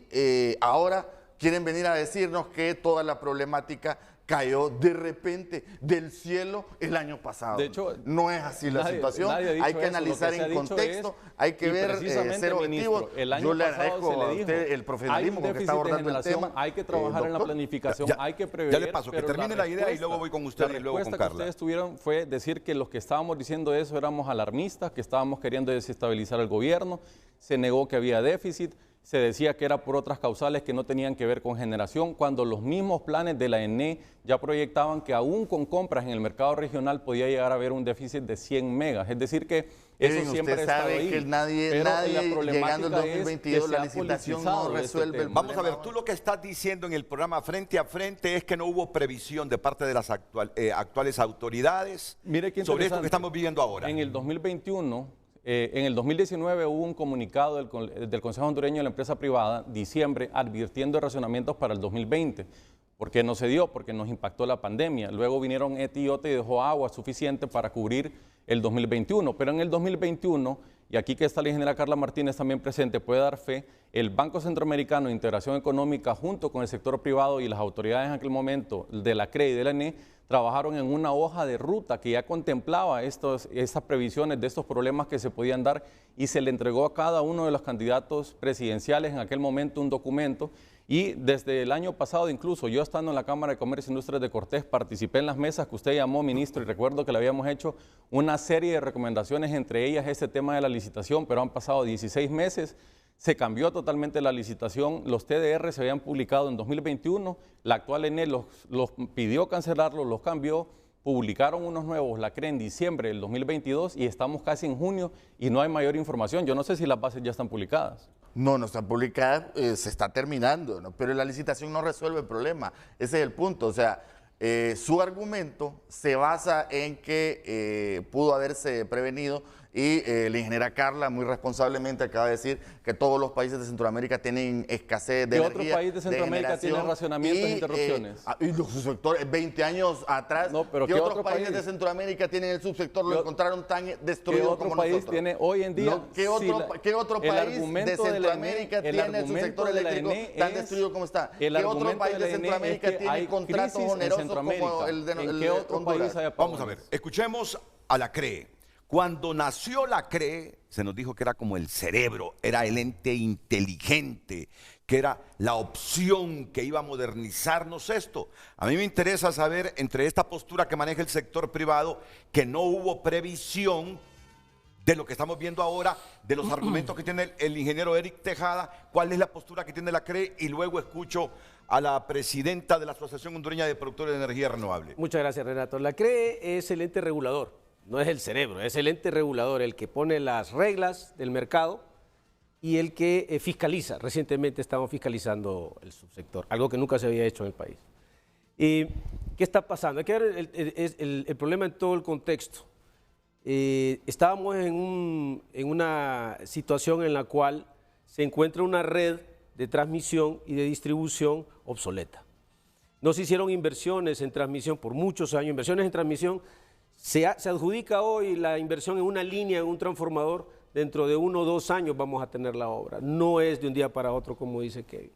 ahora quieren venir a decirnos que toda la problemática cayó de repente del cielo el año pasado. De hecho, no es así la situación, nadie ha dicho hay que eso. analizar Lo que se ha en dicho contexto, es, hay que y ver, precisamente, ser objetivos. ministro, el año Yo le pasado agradezco se le a dijo, usted el profesionalismo hay con un que está déficit de abordando el generación, tema. hay que trabajar en la Doctor, planificación, ya- hay que prever. ya le paso, que pero termine la idea y respuesta- luego voy con usted y luego con La respuesta que Carla. ustedes tuvieron fue decir que los que estábamos diciendo eso éramos alarmistas, que estábamos queriendo desestabilizar el gobierno, se negó que había déficit, se decía que era por otras causales que no tenían que ver con generación, cuando los mismos planes de la ENE ya proyectaban que aún con compras en el mercado regional podía llegar a haber un déficit de 100 megas. Es decir que eso Kevin, siempre ha usted estado sabe ahí. que nadie Pero la llegando problemática al es 2022 que la se ha licitación no politizado resuelve el tema. Vamos a ver, tú lo que estás diciendo en el programa Frente a Frente es que no hubo previsión de parte de las actuales autoridades Mire qué sobre esto interesante. que estamos viviendo ahora. En el 2021, en el 2019 hubo un comunicado del Consejo Hondureño de la Empresa Privada, diciembre, advirtiendo de racionamientos para el 2020. ¿Por qué no se dio? Porque nos impactó la pandemia. Luego vinieron ETI y OTE y dejó agua suficiente para cubrir el 2021. Pero en el 2021, y aquí que está la ingeniera Carla Martínez también presente, puede dar fe, el Banco Centroamericano de Integración Económica, junto con el sector privado y las autoridades en aquel momento de la CRE y de la ENE, trabajaron en una hoja de ruta que ya contemplaba estas previsiones de estos problemas que se podían dar, y se le entregó a cada uno de los candidatos presidenciales en aquel momento un documento. Y desde el año pasado, incluso yo estando en la Cámara de Comercio e Industrias de Cortés, participé en las mesas que usted llamó, ministro, y recuerdo que le habíamos hecho una serie de recomendaciones, entre ellas este tema de la licitación, pero han pasado 16 meses, se cambió totalmente la licitación, los TDR se habían publicado en 2021, la actual ENE los pidió cancelarlos, los cambió, publicaron unos nuevos, la CRE, en diciembre del 2022, y estamos casi en junio y no hay mayor información. Yo no sé si las bases ya están publicadas. No están publicadas, se está terminando, ¿no? Pero la licitación no resuelve el problema. Ese es el punto. O sea, su argumento se basa en que pudo haberse prevenido, y la ingeniera Carla muy responsablemente acaba de decir que todos los países de Centroamérica tienen escasez de ¿Qué energía. otro país de Centroamérica tiene generación, racionamientos e interrupciones? Y los subsectores, 20 años atrás, No, pero ¿qué ¿qué otros otro países país? de Centroamérica tienen el subsector? Lo ¿Qué encontraron tan ¿Qué destruido otro como país nosotros. tiene hoy en día? No, ¿qué otro el país argumento de de la Centroamérica ENE, tiene el subsector argumento de la eléctrico ENE tan es- destruido como está? el ¿Qué otro argumento país de de la ENE Centroamérica es que tiene hay contratos crisis en onerosos Centroamérica? como el de ¿En qué otro Honduras? país hay Vamos a apagones? ver, escuchemos a la CRE. Cuando nació la CRE, se nos dijo que era como el cerebro, era el ente inteligente, que era la opción que iba a modernizarnos esto. A mí me interesa saber, entre esta postura que maneja el sector privado, que no hubo previsión de lo que estamos viendo ahora, de los argumentos que tiene el ingeniero Eric Tejada, cuál es la postura que tiene la CRE, y luego escucho a la presidenta de la Asociación Hondureña de Productores de Energía Renovable. Muchas gracias, Renato. La CRE es el ente regulador, no es el cerebro, es el ente regulador, el que pone las reglas del mercado y el que fiscaliza. Recientemente estamos fiscalizando el subsector, algo que nunca se había hecho en el país. ¿Qué está pasando? Hay que ver el problema en todo el contexto. Estábamos en una situación en la cual se encuentra una red de transmisión y de distribución obsoleta. No se hicieron inversiones en transmisión por muchos años, inversiones en transmisión. Se adjudica hoy la inversión en una línea, en un transformador, dentro de 1 o 2 años vamos a tener la obra. No es de un día para otro, como dice Kevin.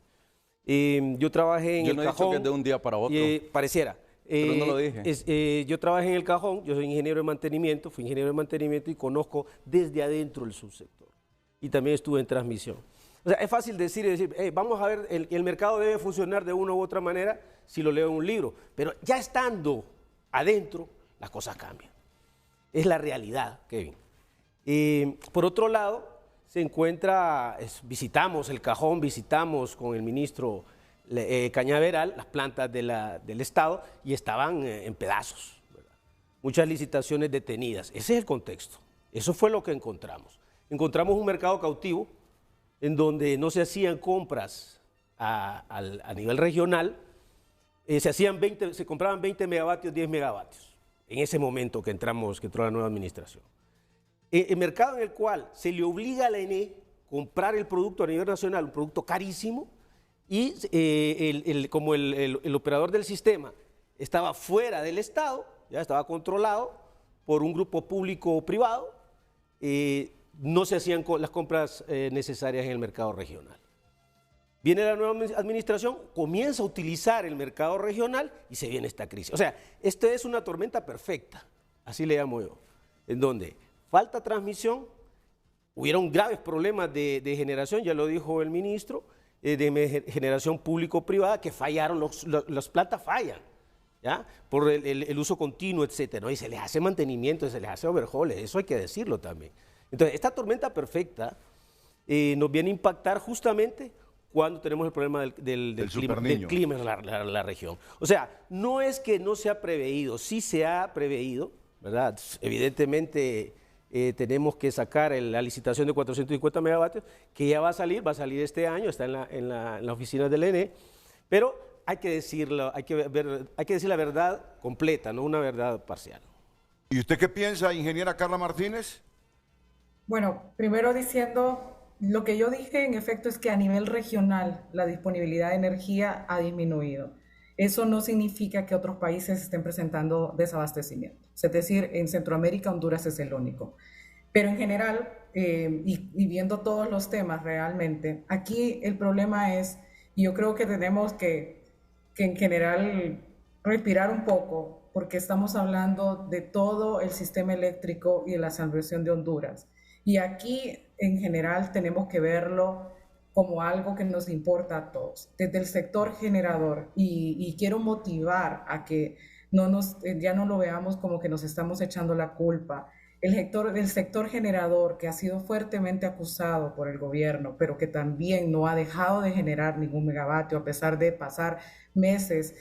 Yo trabajé en Yo el no he dicho cajón. que es de un día para otro. Pareciera. Pero no lo dije. Yo trabajé en el cajón, yo soy ingeniero de mantenimiento, fui ingeniero de mantenimiento y conozco desde adentro el subsector. Y también estuve en transmisión. O sea, es fácil decir, vamos a ver, el mercado debe funcionar de una u otra manera si lo leo en un libro. Pero ya estando adentro, las cosas cambian. Es la realidad, Kevin. Por otro lado, se encuentra, visitamos el cajón, visitamos con el ministro Cañaveral las plantas del Estado y estaban en pedazos, ¿verdad? Muchas licitaciones detenidas. Ese es el contexto. Eso fue lo que encontramos. Encontramos un mercado cautivo en donde no se hacían compras a nivel regional, se compraban 20 megavatios, 10 megavatios, en ese momento que entró la nueva administración. El mercado en el cual se le obliga a la ENE comprar el producto a nivel nacional, un producto carísimo, y como el operador del sistema estaba fuera del Estado, ya estaba controlado por un grupo público-privado, no se hacían las compras necesarias en el mercado regional. Viene la nueva administración, comienza a utilizar el mercado regional y se viene esta crisis. O sea, esto es una tormenta perfecta, así le llamo yo, en donde falta transmisión, hubieron graves problemas de generación, ya lo dijo el ministro, de generación público-privada, que fallaron, las plantas fallan, ¿ya? Por el uso continuo, etcétera, ¿no? Y se les hace mantenimiento, se les hace overhaul, eso hay que decirlo también. Entonces, esta tormenta perfecta nos viene a impactar justamente cuando tenemos el problema del clima en la región. O sea, no es que no se ha preveído, sí se ha preveído, ¿verdad? Evidentemente tenemos que sacar la licitación de 450 megavatios, que ya va a salir este año, está en la oficina del ENE, pero hay que decirlo, hay que decir la verdad completa, no una verdad parcial. ¿Y usted qué piensa, ingeniera Carla Martínez? Bueno, primero diciendo, lo que yo dije en efecto es que a nivel regional la disponibilidad de energía ha disminuido. Eso no significa que otros países estén presentando desabastecimiento. Es decir, en Centroamérica, Honduras es el único. Pero en general, y viendo todos los temas realmente, aquí el problema es, y yo creo que tenemos que en general respirar un poco, porque estamos hablando de todo el sistema eléctrico y de la salvación de Honduras. Y aquí, en general, tenemos que verlo como algo que nos importa a todos, desde el sector generador, y quiero motivar a que ya no lo veamos como que nos estamos echando la culpa. El sector generador, que ha sido fuertemente acusado por el gobierno, pero que también no ha dejado de generar ningún megavatio, a pesar de pasar meses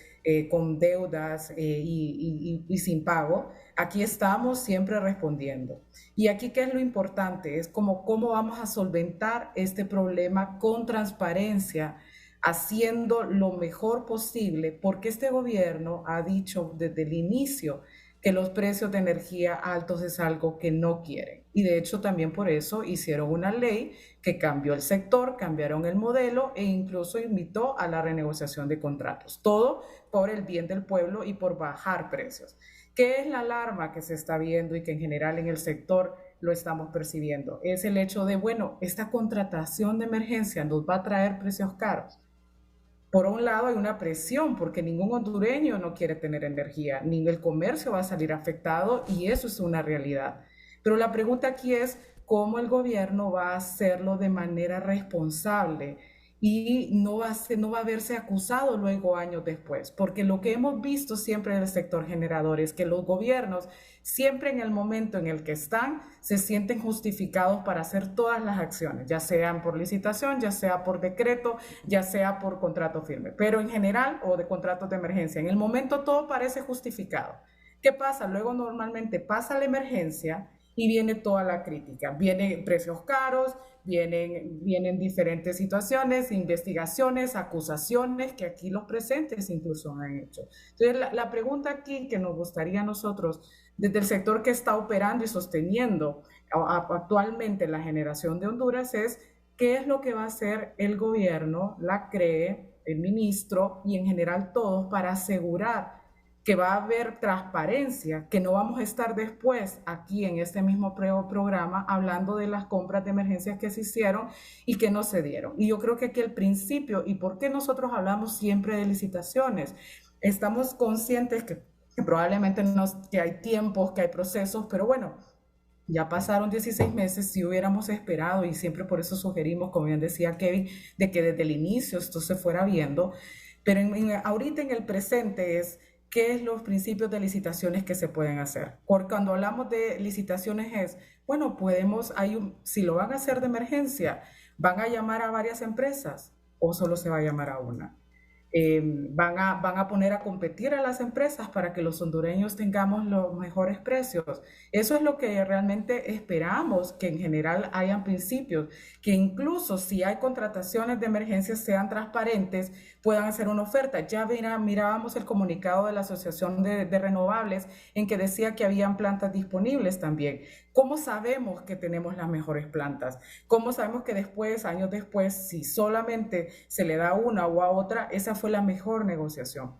con deudas y sin pago, aquí estamos siempre respondiendo. Y aquí, ¿qué es lo importante? Es cómo vamos a solventar este problema con transparencia, haciendo lo mejor posible, porque este gobierno ha dicho desde el inicio que los precios de energía altos es algo que no quieren. Y de hecho también por eso hicieron una ley que cambió el sector, cambiaron el modelo e incluso invitó a la renegociación de contratos. Todo por el bien del pueblo y por bajar precios. ¿Qué es la alarma que se está viendo y que en general en el sector lo estamos percibiendo? Es el hecho de, bueno, esta contratación de emergencia nos va a traer precios caros. Por un lado hay una presión porque ningún hondureño no quiere tener energía, ni el comercio va a salir afectado y eso es una realidad. Pero la pregunta aquí es cómo el gobierno va a hacerlo de manera responsable y no va a verse acusado luego años después, porque lo que hemos visto siempre en el sector generador es que los gobiernos siempre en el momento en el que están se sienten justificados para hacer todas las acciones, ya sean por licitación, ya sea por decreto, ya sea por contrato firme, pero en general o de contratos de emergencia, en el momento todo parece justificado. ¿Qué pasa? Luego normalmente pasa la emergencia y viene toda la crítica, vienen precios caros, vienen diferentes situaciones, investigaciones, acusaciones que aquí los presentes incluso han hecho. Entonces la pregunta aquí que nos gustaría a nosotros, desde el sector que está operando y sosteniendo actualmente la generación de Honduras es, ¿qué es lo que va a hacer el gobierno, la CRE, el ministro y en general todos para asegurar que va a haber transparencia, que no vamos a estar después aquí en este mismo programa hablando de las compras de emergencias que se hicieron y que no se dieron. Y yo creo que aquí el principio, y por qué nosotros hablamos siempre de licitaciones, estamos conscientes que probablemente que hay tiempos, que hay procesos, pero bueno, ya pasaron 16 meses, si hubiéramos esperado, y siempre por eso sugerimos, como bien decía Kevin, de que desde el inicio esto se fuera viendo, pero ahorita en el presente es qué es los principios de licitaciones que se pueden hacer. Porque cuando hablamos de licitaciones es, bueno, si lo van a hacer de emergencia, ¿van a llamar a varias empresas o solo se va a llamar a una? Van a poner a competir a las empresas para que los hondureños tengamos los mejores precios. Eso es lo que realmente esperamos, que en general hayan principios, que incluso si hay contrataciones de emergencia sean transparentes, puedan hacer una oferta. Ya mirábamos el comunicado de la Asociación de Renovables en que decía que habían plantas disponibles también. ¿Cómo sabemos que tenemos las mejores plantas? ¿Cómo sabemos que después, años después, si solamente se le da una o a otra, esa fue la mejor negociación?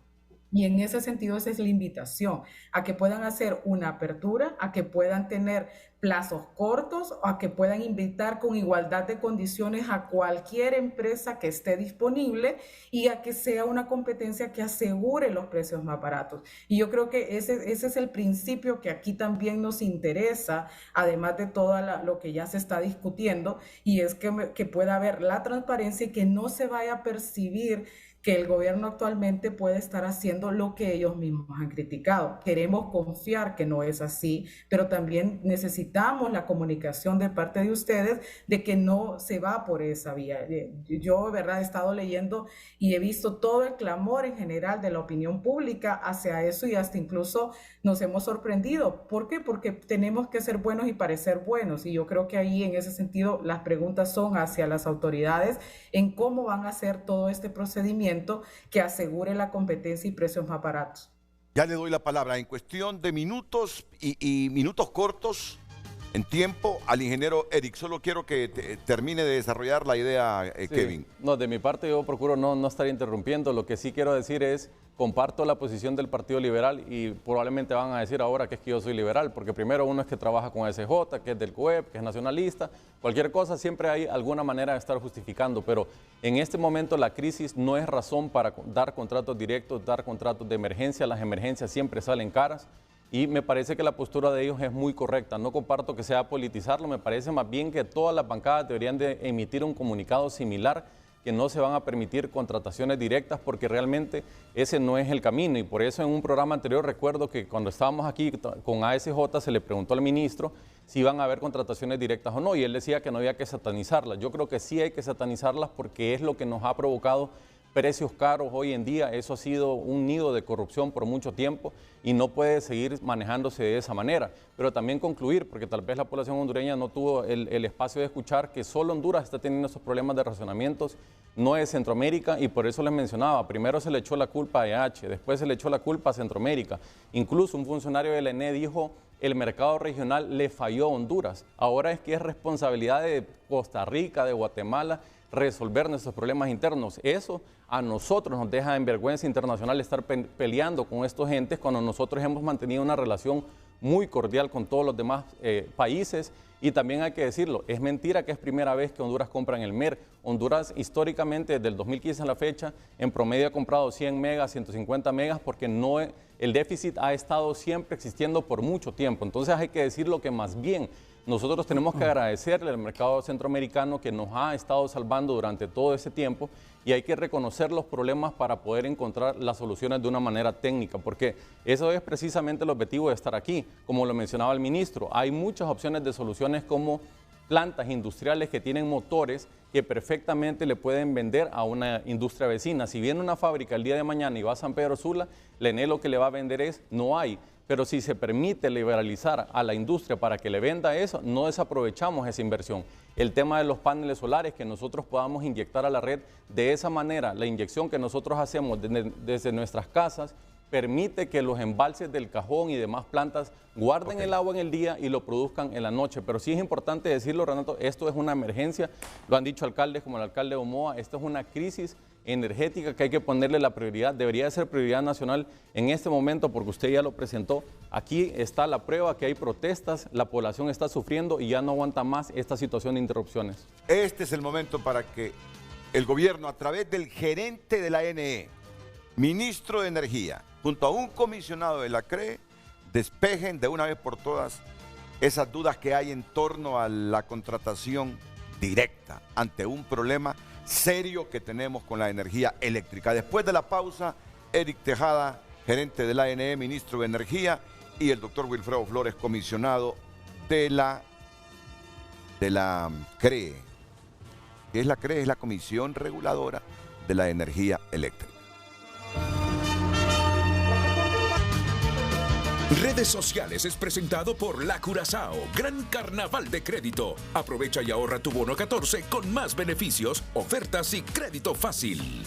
Y en ese sentido, esa es la invitación, a que puedan hacer una apertura, a que puedan tener plazos cortos, o a que puedan invitar con igualdad de condiciones a cualquier empresa que esté disponible y a que sea una competencia que asegure los precios más baratos. Y yo creo que ese es el principio que aquí también nos interesa, además de todo lo que ya se está discutiendo, y es que pueda haber la transparencia y que no se vaya a percibir que el gobierno actualmente puede estar haciendo lo que ellos mismos han criticado. Queremos confiar que no es así, pero también necesitamos la comunicación de parte de ustedes de que no se va por esa vía. Yo, verdad, he estado leyendo y he visto todo el clamor en general de la opinión pública hacia eso y hasta incluso nos hemos sorprendido. ¿Por qué? Porque tenemos que ser buenos y parecer buenos, y yo creo que ahí en ese sentido las preguntas son hacia las autoridades en cómo van a hacer todo este procedimiento que asegure la competencia y precios más baratos. Ya le doy la palabra en cuestión de minutos y minutos cortos en tiempo al ingeniero Eric. Solo quiero que termine de desarrollar la idea, Kevin. No, de mi parte yo procuro no estar interrumpiendo. Lo que sí quiero decir es, comparto la posición del Partido Liberal y probablemente van a decir ahora que es que yo soy liberal, porque primero uno es que trabaja con SJ, que es del COEP, que es nacionalista, cualquier cosa siempre hay alguna manera de estar justificando, pero en este momento la crisis no es razón para dar contratos directos, dar contratos de emergencia. Las emergencias siempre salen caras y me parece que la postura de ellos es muy correcta. No comparto que sea politizarlo, me parece más bien que todas las bancadas deberían de emitir un comunicado similar, que no se van a permitir contrataciones directas porque realmente ese no es el camino. Y por eso en un programa anterior recuerdo que cuando estábamos aquí con ASJ se le preguntó al ministro si iban a haber contrataciones directas o no, y él decía que no había que satanizarlas. Yo creo que sí hay que satanizarlas porque es lo que nos ha provocado precios caros hoy en día. Eso ha sido un nido de corrupción por mucho tiempo y no puede seguir manejándose de esa manera. Pero también concluir, porque tal vez la población hondureña no tuvo el espacio de escuchar, que solo Honduras está teniendo esos problemas de racionamientos, no es Centroamérica, y por eso les mencionaba, primero se le echó la culpa a EH, después se le echó la culpa a Centroamérica. Incluso un funcionario de la ENE dijo, el mercado regional le falló a Honduras. Ahora es que es responsabilidad de Costa Rica, de Guatemala, resolver nuestros problemas internos. Eso a nosotros nos deja en vergüenza internacional estar peleando con estos entes cuando nosotros hemos mantenido una relación muy cordial con todos los demás países. Y también hay que decirlo, es mentira que es primera vez que Honduras compra en el MER. Honduras históricamente desde el 2015 a la fecha en promedio ha comprado 100 megas, 150 megas porque el déficit ha estado siempre existiendo por mucho tiempo. Entonces hay que decirlo que más bien nosotros tenemos que agradecerle al mercado centroamericano que nos ha estado salvando durante todo ese tiempo, y hay que reconocer los problemas para poder encontrar las soluciones de una manera técnica, porque eso es precisamente el objetivo de estar aquí. Como lo mencionaba el ministro, hay muchas opciones de soluciones como plantas industriales que tienen motores que perfectamente le pueden vender a una industria vecina. Si viene una fábrica el día de mañana y va a San Pedro Sula, la ENE lo que le va a vender es, no hay. Pero si se permite liberalizar a la industria para que le venda eso, no desaprovechamos esa inversión. El tema de los paneles solares, que nosotros podamos inyectar a la red de esa manera, la inyección que nosotros hacemos desde nuestras casas, permite que los embalses del Cajón y demás plantas guarden el agua en el día y lo produzcan en la noche. Pero sí es importante decirlo, Renato, esto es una emergencia, lo han dicho alcaldes como el alcalde Omoa, esto es una crisis energética que hay que ponerle la prioridad, debería de ser prioridad nacional en este momento porque usted ya lo presentó. Aquí está la prueba que hay protestas, la población está sufriendo y ya no aguanta más esta situación de interrupciones. Este es el momento para que el gobierno, a través del gerente de la ANE, ministro de Energía, junto a un comisionado de la CRE, despejen de una vez por todas esas dudas que hay en torno a la contratación directa ante un problema serio que tenemos con la energía eléctrica. Después de la pausa, Eric Tejada, gerente de la ANE, ministro de Energía, y el doctor Wilfredo Flores, comisionado de la CRE. ¿Qué es la CRE? Es la Comisión Reguladora de la Energía Eléctrica. Redes Sociales es presentado por La Curazao, Gran Carnaval de Crédito. Aprovecha y ahorra tu bono 14 con más beneficios, ofertas y crédito fácil.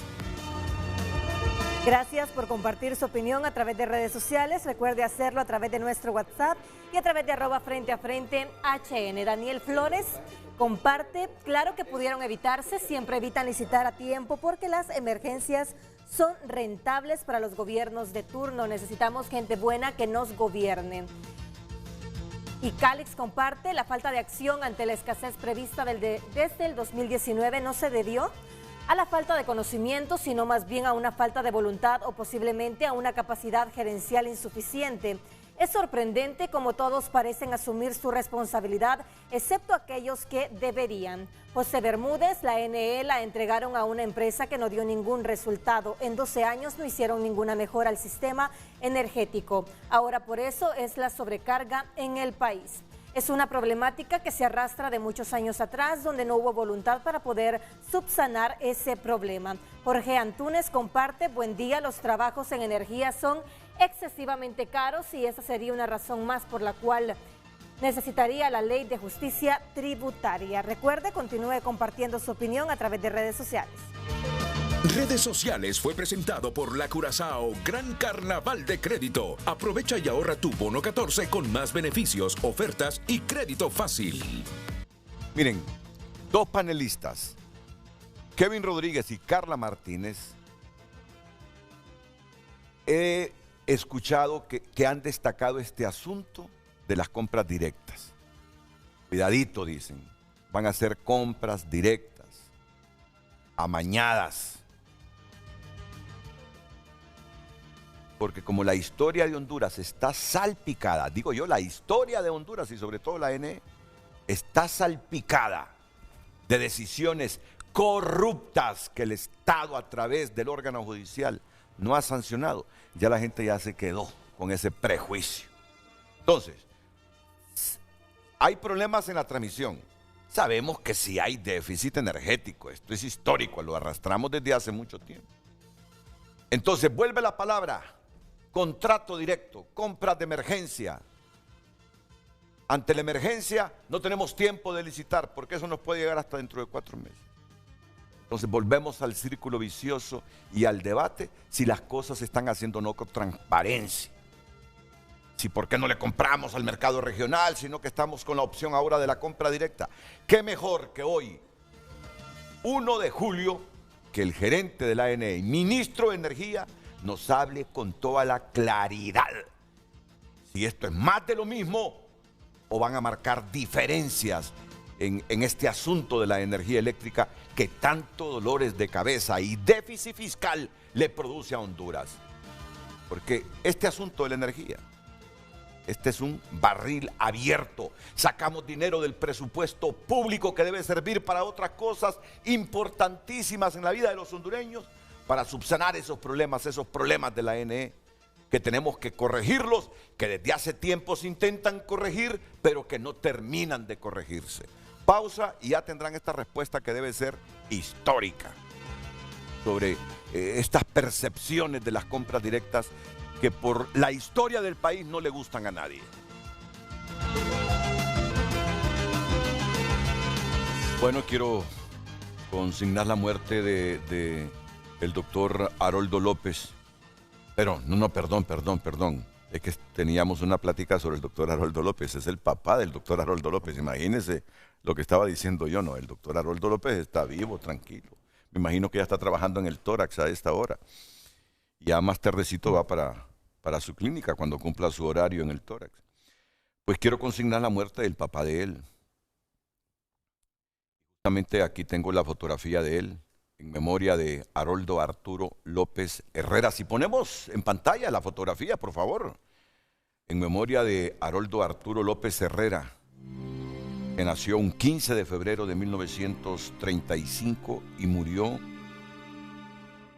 Gracias por compartir su opinión a través de redes sociales. Recuerde hacerlo a través de nuestro WhatsApp y a través de @FrenteAFrente_HN. Daniel Flores comparte, claro que pudieron evitarse, siempre evitan licitar a tiempo porque las emergencias son rentables para los gobiernos de turno. Necesitamos gente buena que nos gobierne. Y Calix comparte, la falta de acción ante la escasez prevista desde el 2019 no se debió a la falta de conocimiento, sino más bien a una falta de voluntad o posiblemente a una capacidad gerencial insuficiente. Es sorprendente cómo todos parecen asumir su responsabilidad, excepto aquellos que deberían. José Bermúdez, la ANE la entregaron a una empresa que no dio ningún resultado. En 12 años no hicieron ninguna mejora al sistema energético. Ahora por eso es la sobrecarga en el país. Es una problemática que se arrastra de muchos años atrás, donde no hubo voluntad para poder subsanar ese problema. Jorge Antúnez comparte, buen día, los trabajos en energía son excesivamente caros y esa sería una razón más por la cual necesitaría la ley de justicia tributaria. Recuerde, continúe compartiendo su opinión a través de redes sociales. Redes Sociales fue presentado por La Curazao, Gran Carnaval de Crédito. Aprovecha y ahorra tu bono 14 con más beneficios, ofertas y crédito fácil. Miren, dos panelistas, Kevin Rodríguez y Carla Martínez, he escuchado que han destacado este asunto de las compras directas. Cuidadito, dicen, van a hacer compras directas, amañadas. Porque como la historia de Honduras está salpicada, digo yo, la historia de Honduras y sobre todo la ANE, está salpicada de decisiones corruptas que el Estado a través del órgano judicial no ha sancionado, ya la gente ya se quedó con ese prejuicio. Entonces, hay problemas en la transmisión. Sabemos que sí hay déficit energético, esto es histórico, lo arrastramos desde hace mucho tiempo. Entonces, vuelve la palabra, contrato directo, compras de emergencia. Ante la emergencia no tenemos tiempo de licitar, porque eso nos puede llegar hasta dentro de 4 meses. Entonces volvemos al círculo vicioso y al debate si las cosas se están haciendo o no con transparencia. Si por qué no le compramos al mercado regional, sino que estamos con la opción ahora de la compra directa. ¿Qué mejor que hoy, 1 de julio, que el gerente de la ANE, ministro de Energía, nos hable con toda la claridad si esto es más de lo mismo o van a marcar diferencias en este asunto de la energía eléctrica que tanto dolores de cabeza y déficit fiscal le produce a Honduras. Porque este asunto de la energía, este es un barril abierto. Sacamos dinero del presupuesto público que debe servir para otras cosas importantísimas en la vida de los hondureños, para subsanar esos problemas de la ANE, que tenemos que corregirlos, que desde hace tiempo se intentan corregir, pero que no terminan de corregirse. Pausa y ya tendrán esta respuesta que debe ser histórica sobre estas percepciones de las compras directas que por la historia del país no le gustan a nadie. Bueno, quiero consignar la muerte de el doctor Haroldo López. Pero, perdón. Es que teníamos una plática sobre el doctor Haroldo López. Es el papá del doctor Haroldo López. Imagínense lo que estaba diciendo yo, no. El doctor Haroldo López está vivo, tranquilo. Me imagino que ya está trabajando en el tórax a esta hora. Ya más tardecito va para su clínica cuando cumpla su horario en el tórax. Pues quiero consignar la muerte del papá de él. Justamente aquí tengo la fotografía de él, en memoria de Haroldo Arturo López Herrera. Si ponemos en pantalla la fotografía, por favor. En memoria de Haroldo Arturo López Herrera, que nació un 15 de febrero de 1935 y murió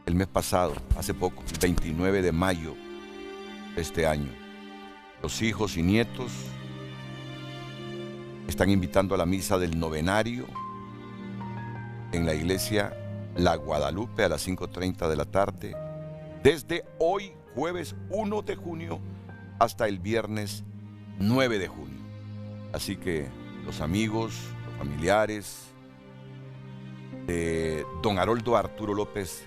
el mes pasado, hace poco, el 29 de mayo de este año. Los hijos y nietos están invitando a la misa del novenario en la iglesia La Guadalupe a las 5:30 de la tarde, desde hoy, jueves 1 de junio, hasta el viernes 9 de junio. Así que los amigos, los familiares de don Haroldo Arturo López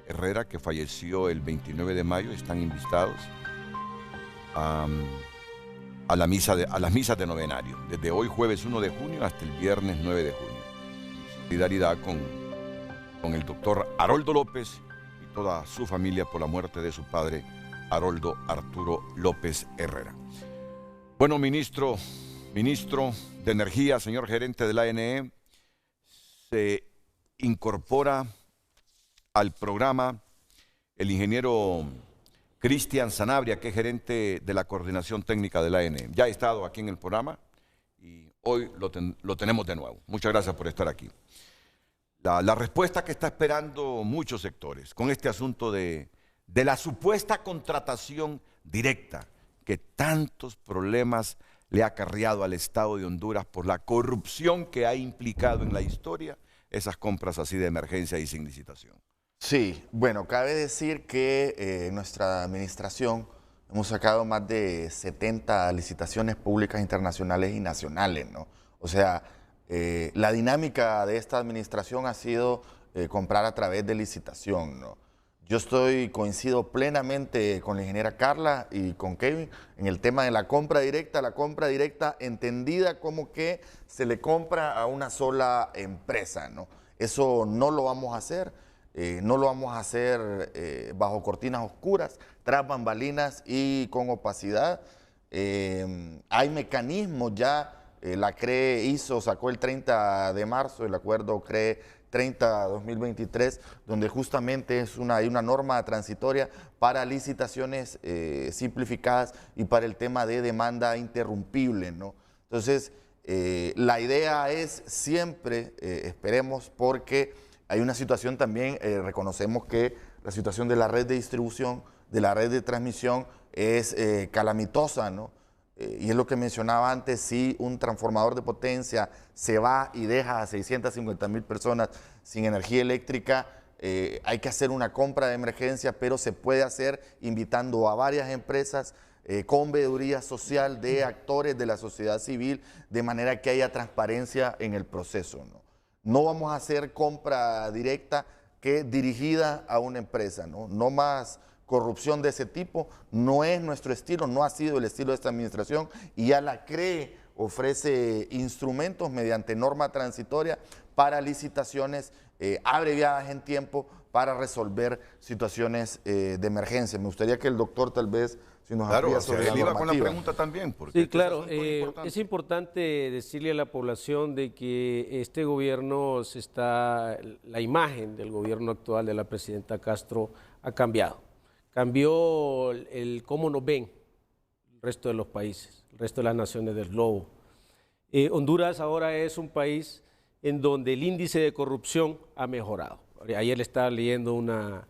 Herrera, que falleció el 29 de mayo, están invitados a las misas de novenario, desde hoy, jueves 1 de junio, hasta el viernes 9 de junio. Solidaridad con el doctor Haroldo López y toda su familia por la muerte de su padre, Haroldo Arturo López Herrera. Bueno, ministro de Energía, señor gerente del ANE, se incorpora al programa el ingeniero Cristian Sanabria, que es gerente de la coordinación técnica del ANE. Ya ha estado aquí en el programa y hoy lo tenemos de nuevo. Muchas gracias por estar aquí. La respuesta que está esperando muchos sectores con este asunto de la supuesta contratación directa que tantos problemas le ha acarreado al Estado de Honduras por la corrupción que ha implicado en la historia esas compras así de emergencia y sin licitación. Sí, bueno, cabe decir que nuestra administración hemos sacado más de 70 licitaciones públicas internacionales y nacionales, ¿no? O sea, la dinámica de esta administración ha sido comprar a través de licitación, ¿no? Yo coincido plenamente con la ingeniera Carla y con Kevin en el tema de la compra directa entendida como que se le compra a una sola empresa, ¿no? Eso no lo vamos a hacer, no lo vamos a hacer bajo cortinas oscuras, tras bambalinas y con opacidad. Hay mecanismos ya. La CRE sacó el 30 de marzo el acuerdo CRE 30-2023, donde justamente hay una norma transitoria para licitaciones simplificadas y para el tema de demanda interrumpible, ¿no? Entonces, la idea es siempre, esperemos, porque hay una situación también, reconocemos que la situación de la red de distribución, de la red de transmisión es calamitosa, ¿no? Y es lo que mencionaba antes, si un transformador de potencia se va y deja a 650,000 personas sin energía eléctrica, hay que hacer una compra de emergencia, pero se puede hacer invitando a varias empresas con veeduría social de actores de la sociedad civil, de manera que haya transparencia en el proceso, ¿no? No vamos a hacer compra directa que dirigida a una empresa, ¿no? No más corrupción de ese tipo, no es nuestro estilo, no ha sido el estilo de esta administración, y ya la CRE ofrece instrumentos mediante norma transitoria para licitaciones abreviadas en tiempo para resolver situaciones de emergencia. Me gustaría que el doctor tal vez, si nos amplía sobre la iba con la normativa. pregunta también. Porque sí, claro, es importante decirle a la población de que este gobierno la imagen del gobierno actual de la presidenta Castro ha cambiado. Cambió el cómo nos ven el resto de los países, el resto de las naciones del globo. Honduras ahora es un país en donde el índice de corrupción ha mejorado. Ayer estaba leyendo una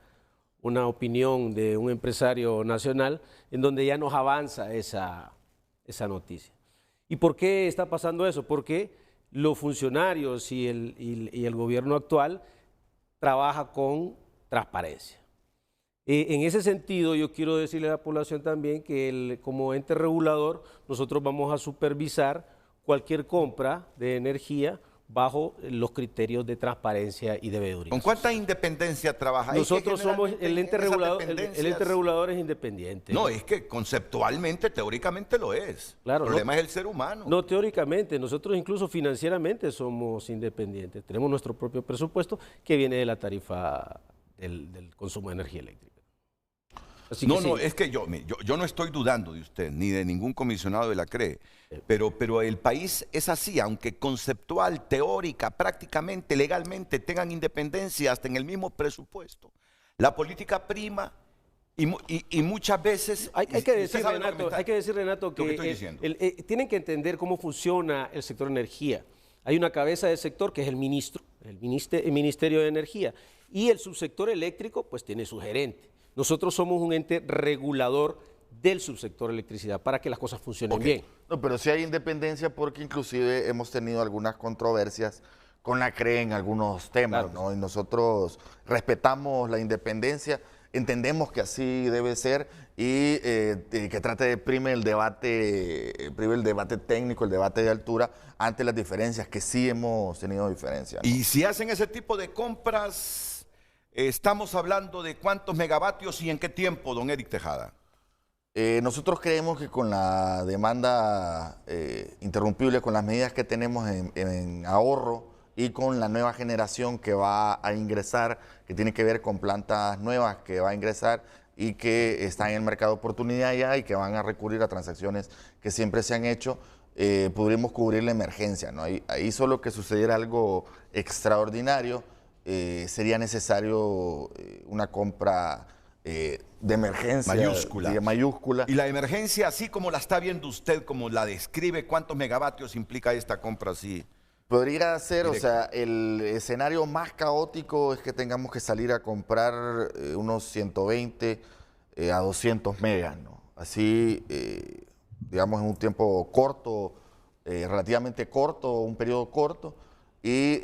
opinión de un empresario nacional en donde ya nos avanza esa noticia. ¿Y por qué está pasando eso? Porque los funcionarios y el gobierno actual trabajan con transparencia. En ese sentido, yo quiero decirle a la población también que como ente regulador, nosotros vamos a supervisar cualquier compra de energía bajo los criterios de transparencia y de veeduría. ¿Con cuánta independencia trabaja? Nosotros somos el ente regulador, el ente dependencias. regulador es independiente. No, es que conceptualmente, teóricamente lo es. Claro, el problema es el ser humano. No, teóricamente, nosotros incluso financieramente somos independientes. Tenemos nuestro propio presupuesto que viene de la tarifa del consumo de energía eléctrica. Así que sí. Es que yo no estoy dudando de usted, ni de ningún comisionado de la CRE, pero el país es así, aunque conceptual, teórica, prácticamente, legalmente tengan independencia hasta en el mismo presupuesto. La política prima y muchas veces... Hay que decir, Renato, que tienen que entender cómo funciona el sector energía. Hay una cabeza de sector que es el Ministerio de Energía, y el subsector eléctrico pues tiene su gerente. Nosotros somos un ente regulador del subsector electricidad para que las cosas funcionen bien. No, pero sí hay independencia porque inclusive hemos tenido algunas controversias con la CRE en algunos temas, claro, ¿no? Y nosotros respetamos la independencia, entendemos que así debe ser y que trate de prime el debate técnico, el debate de altura ante las diferencias, que sí hemos tenido diferencias, ¿no? Y si hacen ese tipo de compras... Estamos hablando de cuántos megavatios y en qué tiempo, don Eric Tejada. Nosotros creemos que con la demanda interrumpible, con las medidas que tenemos en ahorro y con la nueva generación que va a ingresar, que tiene que ver con plantas nuevas que va a ingresar y que están en el mercado de oportunidad ya y que van a recurrir a transacciones que siempre se han hecho, podremos cubrir la emergencia, ¿no? Ahí solo que sucediera algo extraordinario, sería necesario una compra de emergencia. Mayúscula. Y la emergencia, así como la está viendo usted, como la describe, ¿cuántos megavatios implica esta compra así? Podría ser, directo. O sea, el escenario más caótico es que tengamos que salir a comprar unos 120 a 200 megas, ¿no? Así, digamos, en un tiempo corto, relativamente corto, un periodo corto, y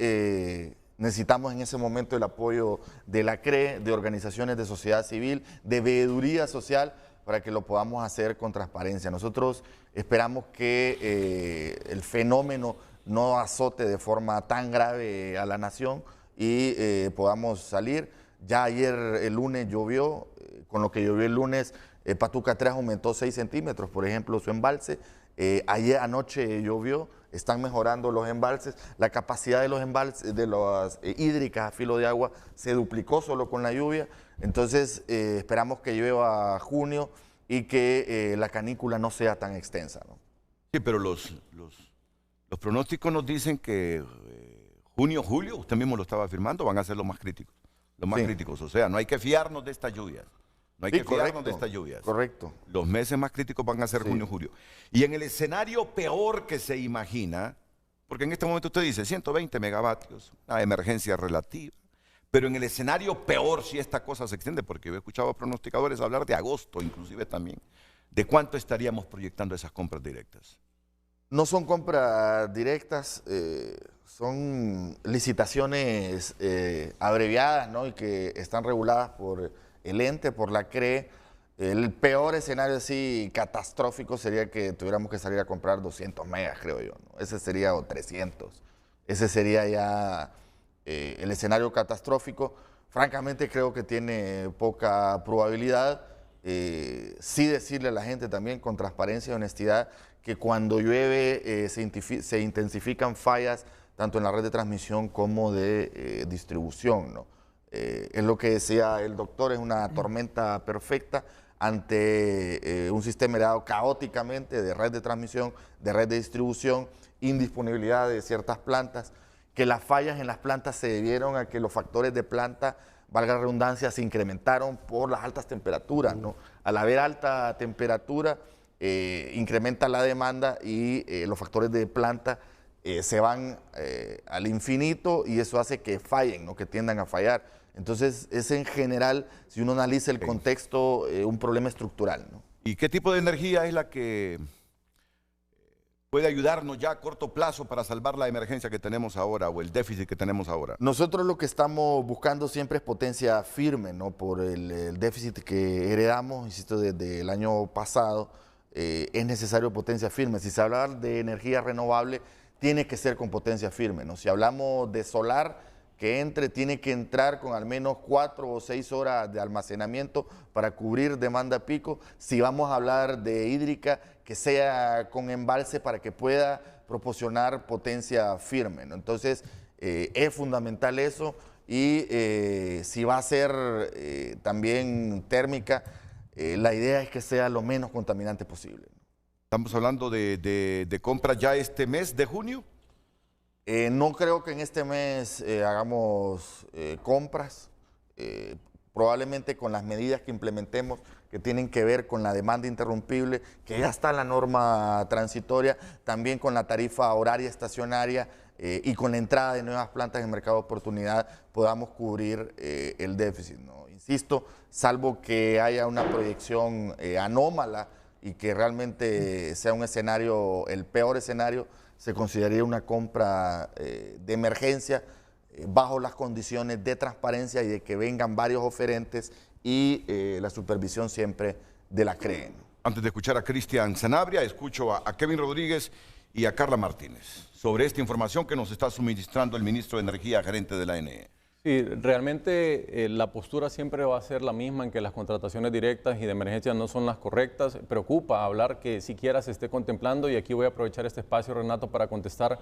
necesitamos en ese momento el apoyo de la CRE, de organizaciones de sociedad civil, de veeduría social, para que lo podamos hacer con transparencia. Nosotros esperamos que el fenómeno no azote de forma tan grave a la nación y podamos salir. Ya ayer, el lunes, llovió. Con lo que llovió el lunes, Patuca 3 aumentó 6 centímetros, por ejemplo, su embalse. Ayer anoche llovió. Están mejorando los embalses, la capacidad de los embalses, de las hídricas a filo de agua, se duplicó solo con la lluvia. Entonces esperamos que llueva junio y que la canícula no sea tan extensa, ¿no? Sí, pero los pronósticos nos dicen que junio, julio, usted mismo lo estaba afirmando, van a ser los más críticos. Los más críticos, o sea, no hay que fiarnos de estas lluvias. No hay que fiarnos de estas lluvias. Correcto. Los meses más críticos van a ser junio, julio. Y en el escenario peor que se imagina, porque en este momento usted dice 120 megavatios, una emergencia relativa, pero en el escenario peor, si esta cosa se extiende, porque yo he escuchado a pronosticadores hablar de agosto, inclusive también, ¿de cuánto estaríamos proyectando esas compras directas? No son compras directas, son licitaciones abreviadas, ¿no? Y que están reguladas por el ente, por la CRE. El peor escenario así catastrófico sería que tuviéramos que salir a comprar 200 megas, creo yo, ¿no? Ese sería, o 300. Ese sería ya el escenario catastrófico. Francamente creo que tiene poca probabilidad. Sí decirle a la gente también con transparencia y honestidad que cuando llueve se intensifican fallas tanto en la red de transmisión como de distribución, ¿no? Es lo que decía el doctor, es una tormenta perfecta ante un sistema heredado caóticamente de red de transmisión, de red de distribución, indisponibilidad de ciertas plantas, que las fallas en las plantas se debieron a que los factores de planta, valga la redundancia, se incrementaron por las altas temperaturas, ¿no? Al haber alta temperatura, incrementa la demanda y los factores de planta se van al infinito y eso hace que fallen, ¿no? Que tiendan a fallar. Entonces, es en general, si uno analiza el contexto, un problema estructural, ¿no? ¿Y qué tipo de energía es la que puede ayudarnos ya a corto plazo para salvar la emergencia que tenemos ahora o el déficit que tenemos ahora? Nosotros lo que estamos buscando siempre es potencia firme, ¿no? Por el déficit que heredamos, insisto, desde el año pasado, es necesario potencia firme. Si se habla de energía renovable, tiene que ser con potencia firme, ¿no? Si hablamos de solar, que entre, tiene que entrar con al menos 4 o 6 horas de almacenamiento para cubrir demanda pico. Si vamos a hablar de hídrica, que sea con embalse para que pueda proporcionar potencia firme, ¿no? Entonces, es fundamental eso. Y si va a ser también térmica, la idea es que sea lo menos contaminante posible. Estamos hablando de compras ya este mes de junio. No creo que en este mes hagamos compras, probablemente con las medidas que implementemos que tienen que ver con la demanda interrumpible, que ya está la norma transitoria, también con la tarifa horaria estacionaria y con la entrada de nuevas plantas en mercado de oportunidad podamos cubrir el déficit, ¿no? Insisto, salvo que haya una proyección anómala y que realmente sea un escenario, el peor escenario, se consideraría una compra de emergencia bajo las condiciones de transparencia y de que vengan varios oferentes y la supervisión siempre de la CRE. Antes de escuchar a Cristian Sanabria, escucho a Kevin Rodríguez y a Carla Martínez sobre esta información que nos está suministrando el ministro de Energía, gerente de la ANE. Sí, realmente la postura siempre va a ser la misma en que las contrataciones directas y de emergencia no son las correctas. Preocupa hablar que siquiera se esté contemplando, y aquí voy a aprovechar este espacio, Renato, para contestar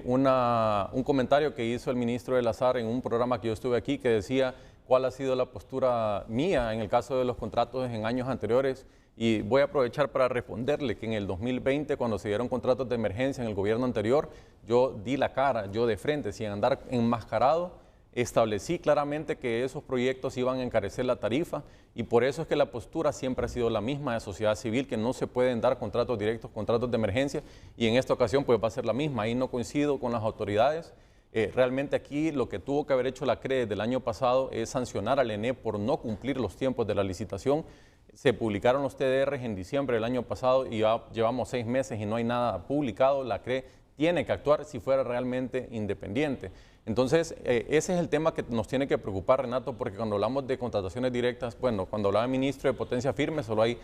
un comentario que hizo el ministro de Lazar en un programa que yo estuve aquí, que decía cuál ha sido la postura mía en el caso de los contratos en años anteriores. Y voy a aprovechar para responderle que en el 2020, cuando se dieron contratos de emergencia en el gobierno anterior, yo di la cara, yo de frente, sin andar enmascarado, establecí claramente que esos proyectos iban a encarecer la tarifa, y por eso es que la postura siempre ha sido la misma de sociedad civil, que no se pueden dar contratos directos, contratos de emergencia, y en esta ocasión pues va a ser la misma. Ahí no coincido con las autoridades. Realmente aquí lo que tuvo que haber hecho la CRE del año pasado es sancionar al ENE por no cumplir los tiempos de la licitación. Se publicaron los TDRs en diciembre del año pasado y ya llevamos 6 meses y no hay nada publicado. La CRE tiene que actuar si fuera realmente independiente. Entonces, ese es el tema que nos tiene que preocupar, Renato, porque cuando hablamos de contrataciones directas, bueno, cuando hablaba el ministro de potencia firme, solo hay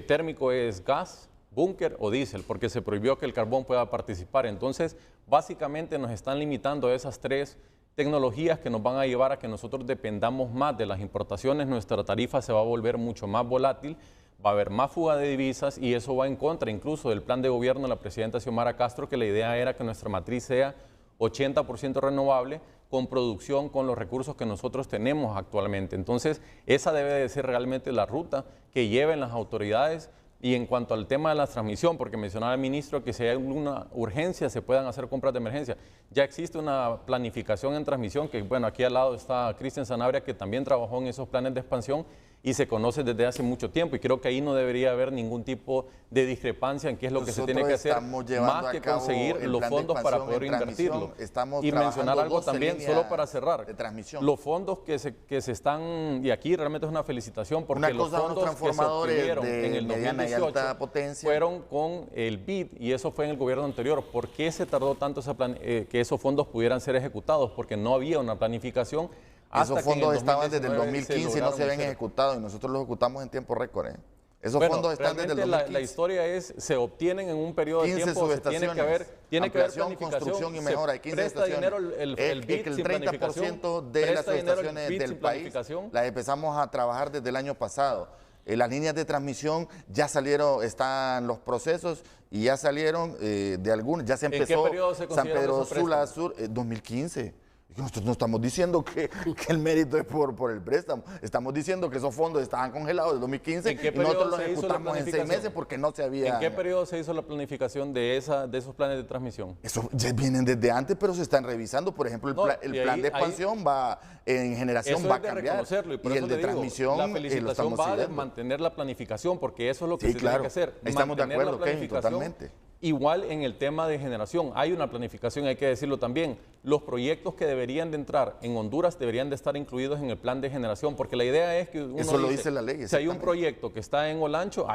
térmico, es gas, búnker o diésel, porque se prohibió que el carbón pueda participar. Entonces, básicamente nos están limitando a esas 3 tecnologías que nos van a llevar a que nosotros dependamos más de las importaciones. Nuestra tarifa se va a volver mucho más volátil, va a haber más fuga de divisas, y eso va en contra incluso del plan de gobierno de la presidenta Xiomara Castro, que la idea era que nuestra matriz sea 80% renovable, con producción con los recursos que nosotros tenemos actualmente. Entonces, esa debe de ser realmente la ruta que lleven las autoridades. Y en cuanto al tema de la transmisión, porque mencionaba el ministro que si hay alguna urgencia se puedan hacer compras de emergencia. Ya existe una planificación en transmisión, que bueno, aquí al lado está Cristian Sanabria, que también trabajó en esos planes de expansión y se conoce desde hace mucho tiempo, y creo que ahí no debería haber ningún tipo de discrepancia en qué es lo que se tiene que hacer, más que conseguir los fondos para poder invertirlo. Y mencionar algo también, solo para cerrar, los fondos que se están, y aquí realmente es una felicitación, porque los fondos que se obtuvieron en el 2018 fueron con el BID, y eso fue en el gobierno anterior. ¿Por qué se tardó tanto que esos fondos pudieran ser ejecutados? Porque no había una planificación. Esos fondos estaban desde el 2015 y no se habían ejecutado, y nosotros los ejecutamos en tiempo récord. Esos fondos están desde el 2015. La historia es, se obtienen en un periodo de tiempo, tiene que haber planificación, construcción y mejora. Hay 15 estaciones. El BID el 30% de las estaciones del país las empezamos a trabajar desde el año pasado. Las líneas de transmisión ya salieron, están los procesos y ya salieron de algunos, ya se empezó. ¿En qué periodo se San Pedro Sula Sur, 2015. Nosotros no estamos diciendo que el mérito es por el préstamo. Estamos diciendo que esos fondos estaban congelados en 2015 y nosotros los ejecutamos en 6 meses porque no se había... ¿En qué periodo se hizo la planificación de esos planes de transmisión? Eso ya vienen desde antes, pero se están revisando. Por ejemplo, el plan de expansión va en generación va a cambiar. Y el de transmisión la felicitación va a mantener la planificación, porque eso es lo que se tiene que hacer. Estamos de acuerdo, Kevin, totalmente. Igual en el tema de generación, hay una planificación, hay que decirlo también. Los proyectos que deberían de entrar en Honduras deberían de estar incluidos en el plan de generación, porque la idea es que uno eso lo dice la ley. Si hay un proyecto que está en Olancho,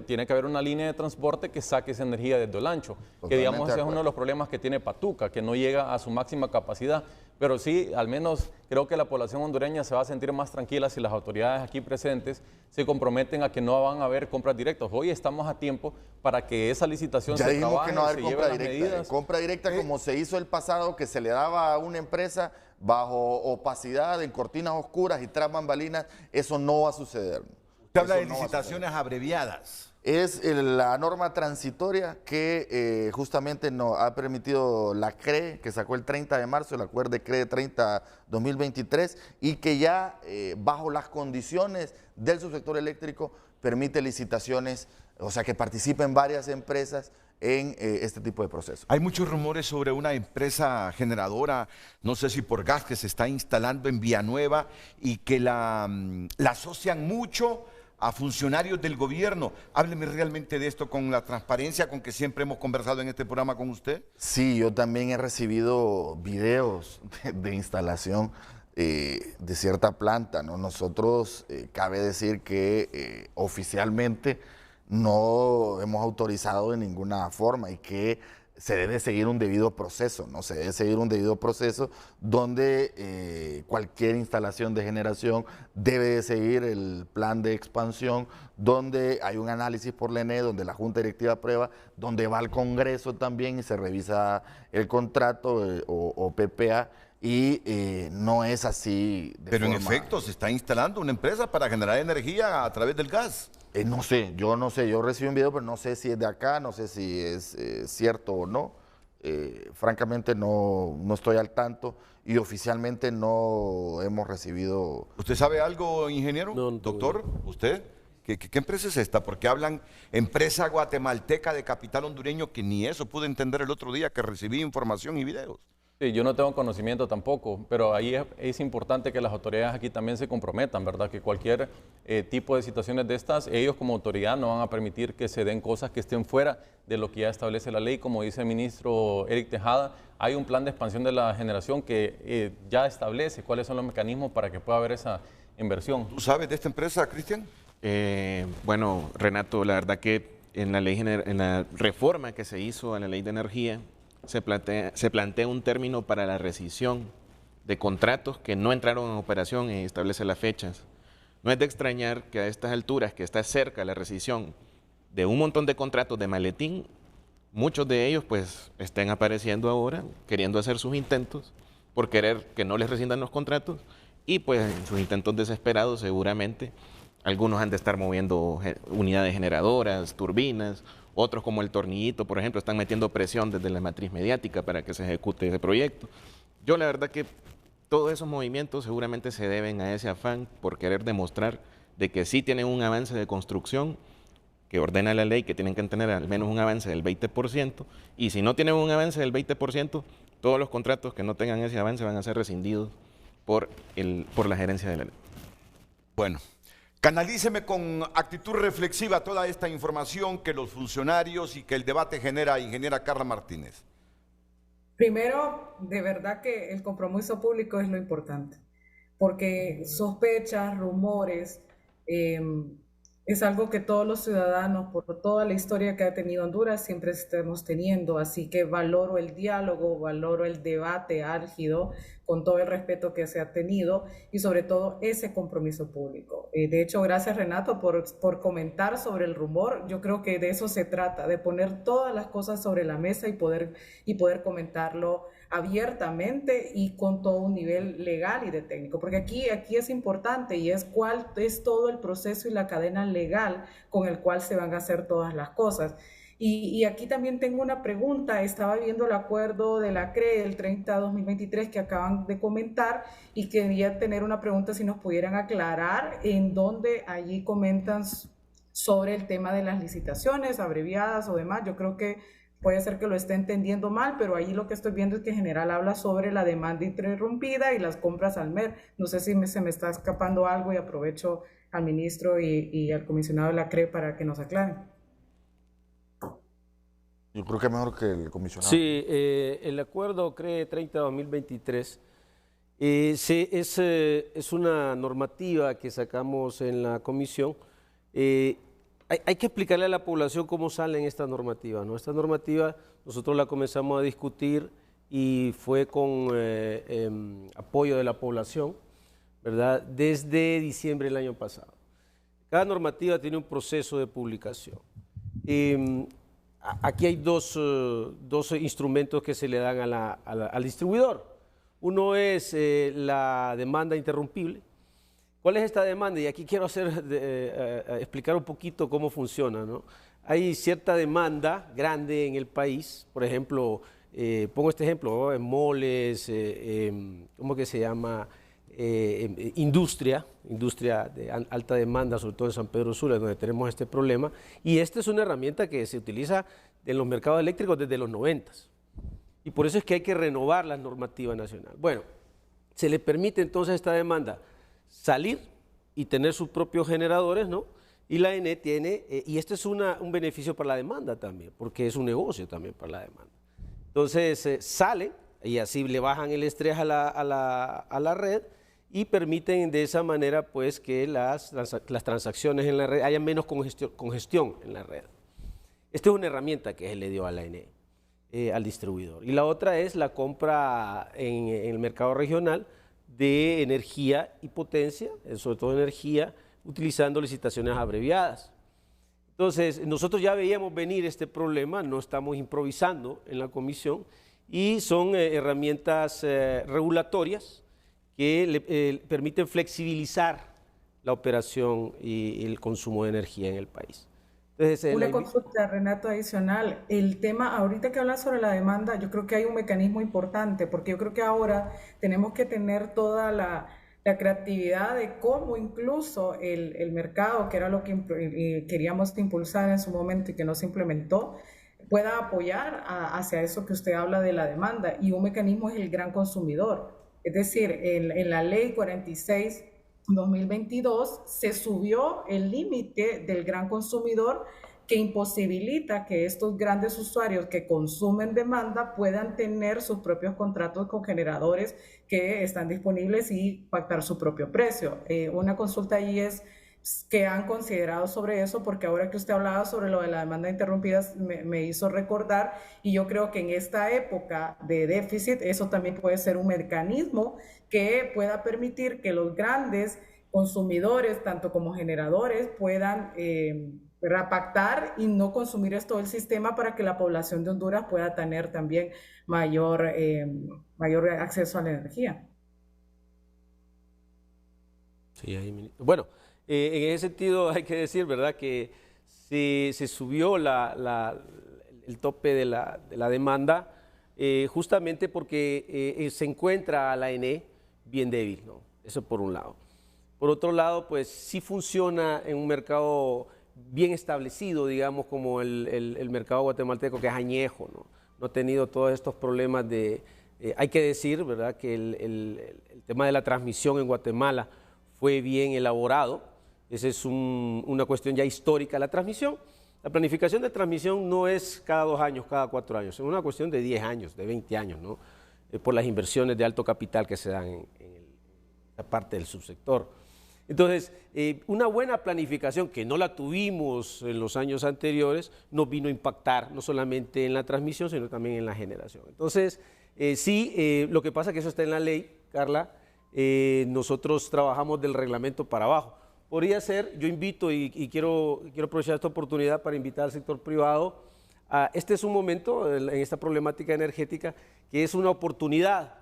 tiene que haber una línea de transporte que saque esa energía desde Olancho. Que digamos ese es uno de los problemas que tiene Patuca, que no llega a su máxima capacidad. pero sí, al menos creo que la población hondureña se va a sentir más tranquila si las autoridades aquí presentes se comprometen a que no van a haber compras directas. Hoy estamos a tiempo para que esa licitación ya se dijimos trabaje, que no va a se haber lleve compra las directa. medidas. Compra directa como se hizo el pasado, que se le daba a una empresa bajo opacidad, en cortinas oscuras y tras bambalinas, eso no va a suceder. Usted habla de Eso no va a licitaciones abreviadas. Es la norma transitoria que justamente nos ha permitido la CRE, que sacó el 30 de marzo, el acuerdo de CRE 30-2023, y que ya bajo las condiciones del subsector eléctrico permite licitaciones, o sea que participen varias empresas en este tipo de procesos. Hay muchos rumores sobre una empresa generadora, no sé si por gas, que se está instalando en Villanueva y que la asocian mucho a funcionarios del gobierno. Hábleme realmente de esto con la transparencia con que siempre hemos conversado en este programa con usted. Sí, yo también he recibido videos de instalación de cierta planta, ¿no? Nosotros, cabe decir que oficialmente no hemos autorizado de ninguna forma y que se debe seguir un debido proceso, ¿no? Se debe seguir un debido proceso donde cualquier instalación de generación debe de seguir el plan de expansión, donde hay un análisis por la ENE, donde la Junta Directiva aprueba, donde va al Congreso también y se revisa el contrato o PPA. Y no es así. Pero en efecto, se está instalando una empresa para generar energía a través del gas. No sé, yo recibí un video, pero no sé si es de acá, no sé si es cierto o no. Francamente no estoy al tanto y oficialmente no hemos recibido... ¿Usted sabe algo, ingeniero? No, Doctor, ¿usted? ¿Qué empresa es esta? Porque hablan empresa guatemalteca de capital hondureño, que ni eso pude entender el otro día que recibí información y videos. Sí, yo no tengo conocimiento tampoco, pero ahí es importante que las autoridades aquí también se comprometan, ¿verdad? Que cualquier tipo de situaciones de estas, ellos como autoridad no van a permitir que se den cosas que estén fuera de lo que ya establece la ley. Como dice el ministro Eric Tejada, hay un plan de expansión de la generación que ya establece cuáles son los mecanismos para que pueda haber esa inversión. ¿Tú sabes de esta empresa, Cristian? Bueno, Renato, la verdad que en la reforma que se hizo a la ley de energía, se plantea un término para la rescisión de contratos que no entraron en operación y establece las fechas. No es de extrañar que a estas alturas, que está cerca la rescisión de un montón de contratos de maletín, muchos de ellos pues estén apareciendo ahora, queriendo hacer sus intentos por querer que no les rescindan los contratos y pues en sus intentos desesperados seguramente algunos han de estar moviendo unidades generadoras, turbinas. Otros, como el Tornillito, por ejemplo, están metiendo presión desde la matriz mediática para que se ejecute ese proyecto. Yo la verdad que todos esos movimientos seguramente se deben a ese afán por querer demostrar de que sí tienen un avance de construcción que ordena la ley, que tienen que tener al menos un avance del 20%, y si no tienen un avance del 20%, todos los contratos que no tengan ese avance van a ser rescindidos por la gerencia de la ley. Bueno. Canalíceme con actitud reflexiva toda esta información que los funcionarios y que el debate genera, ingeniera Carla Martínez. Primero, de verdad que el compromiso público es lo importante, porque sospechas, rumores, es algo que todos los ciudadanos, por toda la historia que ha tenido Honduras, siempre estamos teniendo. Así que valoro el diálogo, valoro el debate álgido, con todo el respeto que se ha tenido y sobre todo ese compromiso público. De hecho, gracias Renato por comentar sobre el rumor. Yo creo que de eso se trata, de poner todas las cosas sobre la mesa y poder comentarlo abiertamente y con todo un nivel legal y de técnico, porque aquí es importante y es cuál es todo el proceso y la cadena legal con el cual se van a hacer todas las cosas. Y aquí también tengo una pregunta. Estaba viendo el acuerdo de la CRE del 30-2023 que acaban de comentar y quería tener una pregunta si nos pudieran aclarar en dónde allí comentan sobre el tema de las licitaciones abreviadas o demás. Yo creo que puede ser que lo esté entendiendo mal, pero ahí lo que estoy viendo es que en general habla sobre la demanda interrumpida y las compras al MER. No sé si se me está escapando algo y aprovecho al ministro y al comisionado de la CRE para que nos aclaren. Yo creo que es mejor que el comisionado. Sí, el acuerdo CRE 30-2023 es una normativa que sacamos en la comisión. Hay que explicarle a la población cómo sale en esta normativa, ¿no? Esta normativa nosotros la comenzamos a discutir y fue con apoyo de la población, ¿verdad? Desde diciembre del año pasado. Cada normativa tiene un proceso de publicación. Aquí hay dos instrumentos que se le dan al distribuidor. Uno es la demanda interrumpible. ¿Cuál es esta demanda? Y aquí quiero explicar un poquito cómo funciona, ¿no? Hay cierta demanda grande en el país, por ejemplo, pongo este ejemplo, ¿no? En moles, ¿cómo que se llama? Industria de alta demanda, sobre todo en San Pedro Sula, donde tenemos este problema. Y esta es una herramienta que se utiliza en los mercados eléctricos desde los 90. Y por eso es que hay que renovar la normativa nacional. Bueno, se le permite entonces a esta demanda salir y tener sus propios generadores, ¿no? Y la ENE tiene, y este es un beneficio para la demanda también, porque es un negocio también para la demanda. Entonces sale y así le bajan el estrés a la red y permiten de esa manera pues que las transacciones en la red, haya menos congestión en la red. Esta es una herramienta que se le dio a la ENE, al distribuidor. Y la otra es la compra en el mercado regional de energía y potencia, sobre todo energía, utilizando licitaciones abreviadas. Entonces, nosotros ya veíamos venir este problema, no estamos improvisando en la comisión, y son herramientas regulatorias que le permiten flexibilizar la operación y el consumo de energía en el país. Entonces, una consulta, Renato, adicional. El tema, ahorita que hablas sobre la demanda, yo creo que hay un mecanismo importante, porque yo creo que ahora tenemos que tener toda la creatividad de cómo incluso el mercado, que era lo que queríamos impulsar en su momento y que no se implementó, pueda apoyar hacia eso que usted habla de la demanda. Y un mecanismo es el gran consumidor. Es decir, en la ley 46/2022 se subió el límite del gran consumidor, que imposibilita que estos grandes usuarios que consumen demanda puedan tener sus propios contratos con generadores que están disponibles y pactar su propio precio. Una consulta allí es que han considerado sobre eso, porque ahora que usted hablaba sobre lo de la demanda interrumpida me hizo recordar, y yo creo que en esta época de déficit eso también puede ser un mecanismo que pueda permitir que los grandes consumidores, tanto como generadores, puedan pactar y no consumir todo el sistema, para que la población de Honduras pueda tener también mayor acceso a la energía. Sí, bueno, en ese sentido hay que decir, ¿verdad?, que se subió el tope de la demanda justamente porque se encuentra a la ENE bien débil, ¿no? Eso por un lado. Por otro lado, pues sí funciona en un mercado bien establecido, digamos, como el mercado guatemalteco, que es añejo, ¿no? No ha tenido todos estos problemas hay que decir, ¿verdad?, que el tema de la transmisión en Guatemala fue bien elaborado. Esa es una cuestión ya histórica. La planificación de transmisión no es cada 2 años, cada 4 años, es una cuestión de 10 años, de 20 años, ¿no? Por las inversiones de alto capital que se dan en la parte del subsector. Entonces, una buena planificación, que no la tuvimos en los años anteriores, nos vino a impactar no solamente en la transmisión, sino también en la generación. Entonces, lo que pasa es que eso está en la ley, Carla. Nosotros trabajamos del reglamento para abajo. Podría ser, yo invito y quiero aprovechar esta oportunidad para invitar al sector privado. Este es un momento en esta problemática energética que es una oportunidad.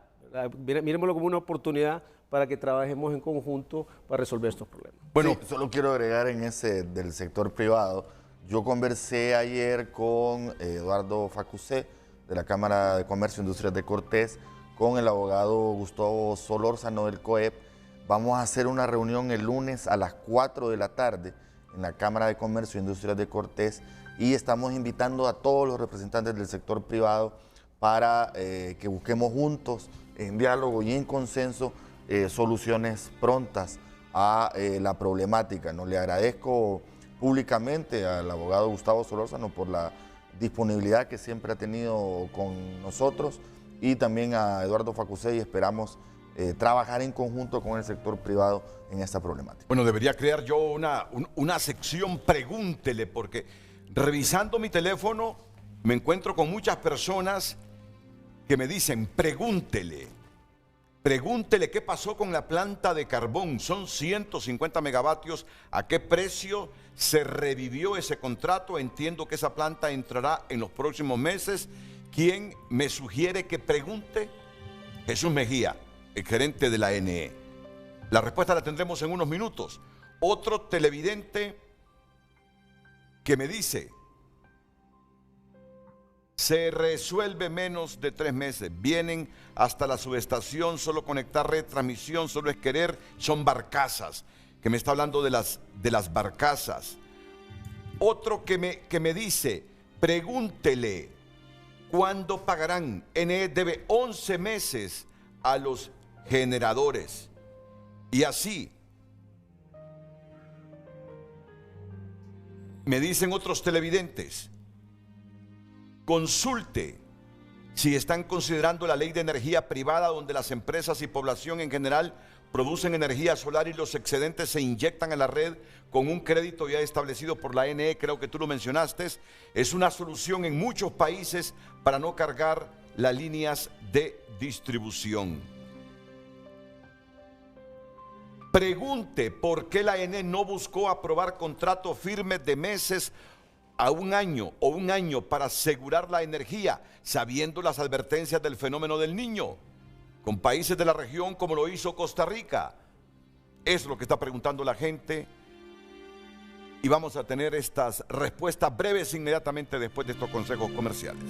Miremoslo como una oportunidad para que trabajemos en conjunto para resolver estos problemas. Bueno, sí, solo quiero agregar en ese del sector privado. Yo conversé ayer con Eduardo Facusé, de la Cámara de Comercio e Industrias de Cortés, con el abogado Gustavo Solórzano del COEP. Vamos a hacer una reunión el lunes a las 4 de la tarde en la Cámara de Comercio e Industrias de Cortés, y estamos invitando a todos los representantes del sector privado para que busquemos juntos, en diálogo y en consenso, soluciones prontas a la problemática, ¿no? Le agradezco públicamente al abogado Gustavo Solórzano por la disponibilidad que siempre ha tenido con nosotros, y también a Eduardo Facusé, y esperamos trabajar en conjunto con el sector privado en esta problemática. Bueno, debería crear yo una sección Pregúntele, porque revisando mi teléfono me encuentro con muchas personas que me dicen, pregúntele qué pasó con la planta de carbón, son 150 megavatios, ¿a qué precio se revivió ese contrato? Entiendo que esa planta entrará en los próximos meses. ¿Quién me sugiere que pregunte? Jesús Mejía, el gerente de la ANE. La respuesta la tendremos en unos minutos. Otro televidente que me dice, se resuelve menos de 3 meses, vienen hasta la subestación, solo conectar red, transmisión, solo es querer, son barcazas, que me está hablando de las barcazas. Otro que me dice, pregúntele, ¿cuándo pagarán? NE debe 11 meses a los generadores. Y así, me dicen otros televidentes, consulte si están considerando la ley de energía privada donde las empresas y población en general producen energía solar y los excedentes se inyectan a la red con un crédito ya establecido por la ANE, creo que tú lo mencionaste. Es una solución en muchos países para no cargar las líneas de distribución. Pregunte por qué la ANE no buscó aprobar contratos firmes de meses a un año o un año para asegurar la energía, sabiendo las advertencias del fenómeno del Niño, con países de la región como lo hizo Costa Rica. Es lo que está preguntando la gente y vamos a tener estas respuestas breves inmediatamente después de estos consejos comerciales.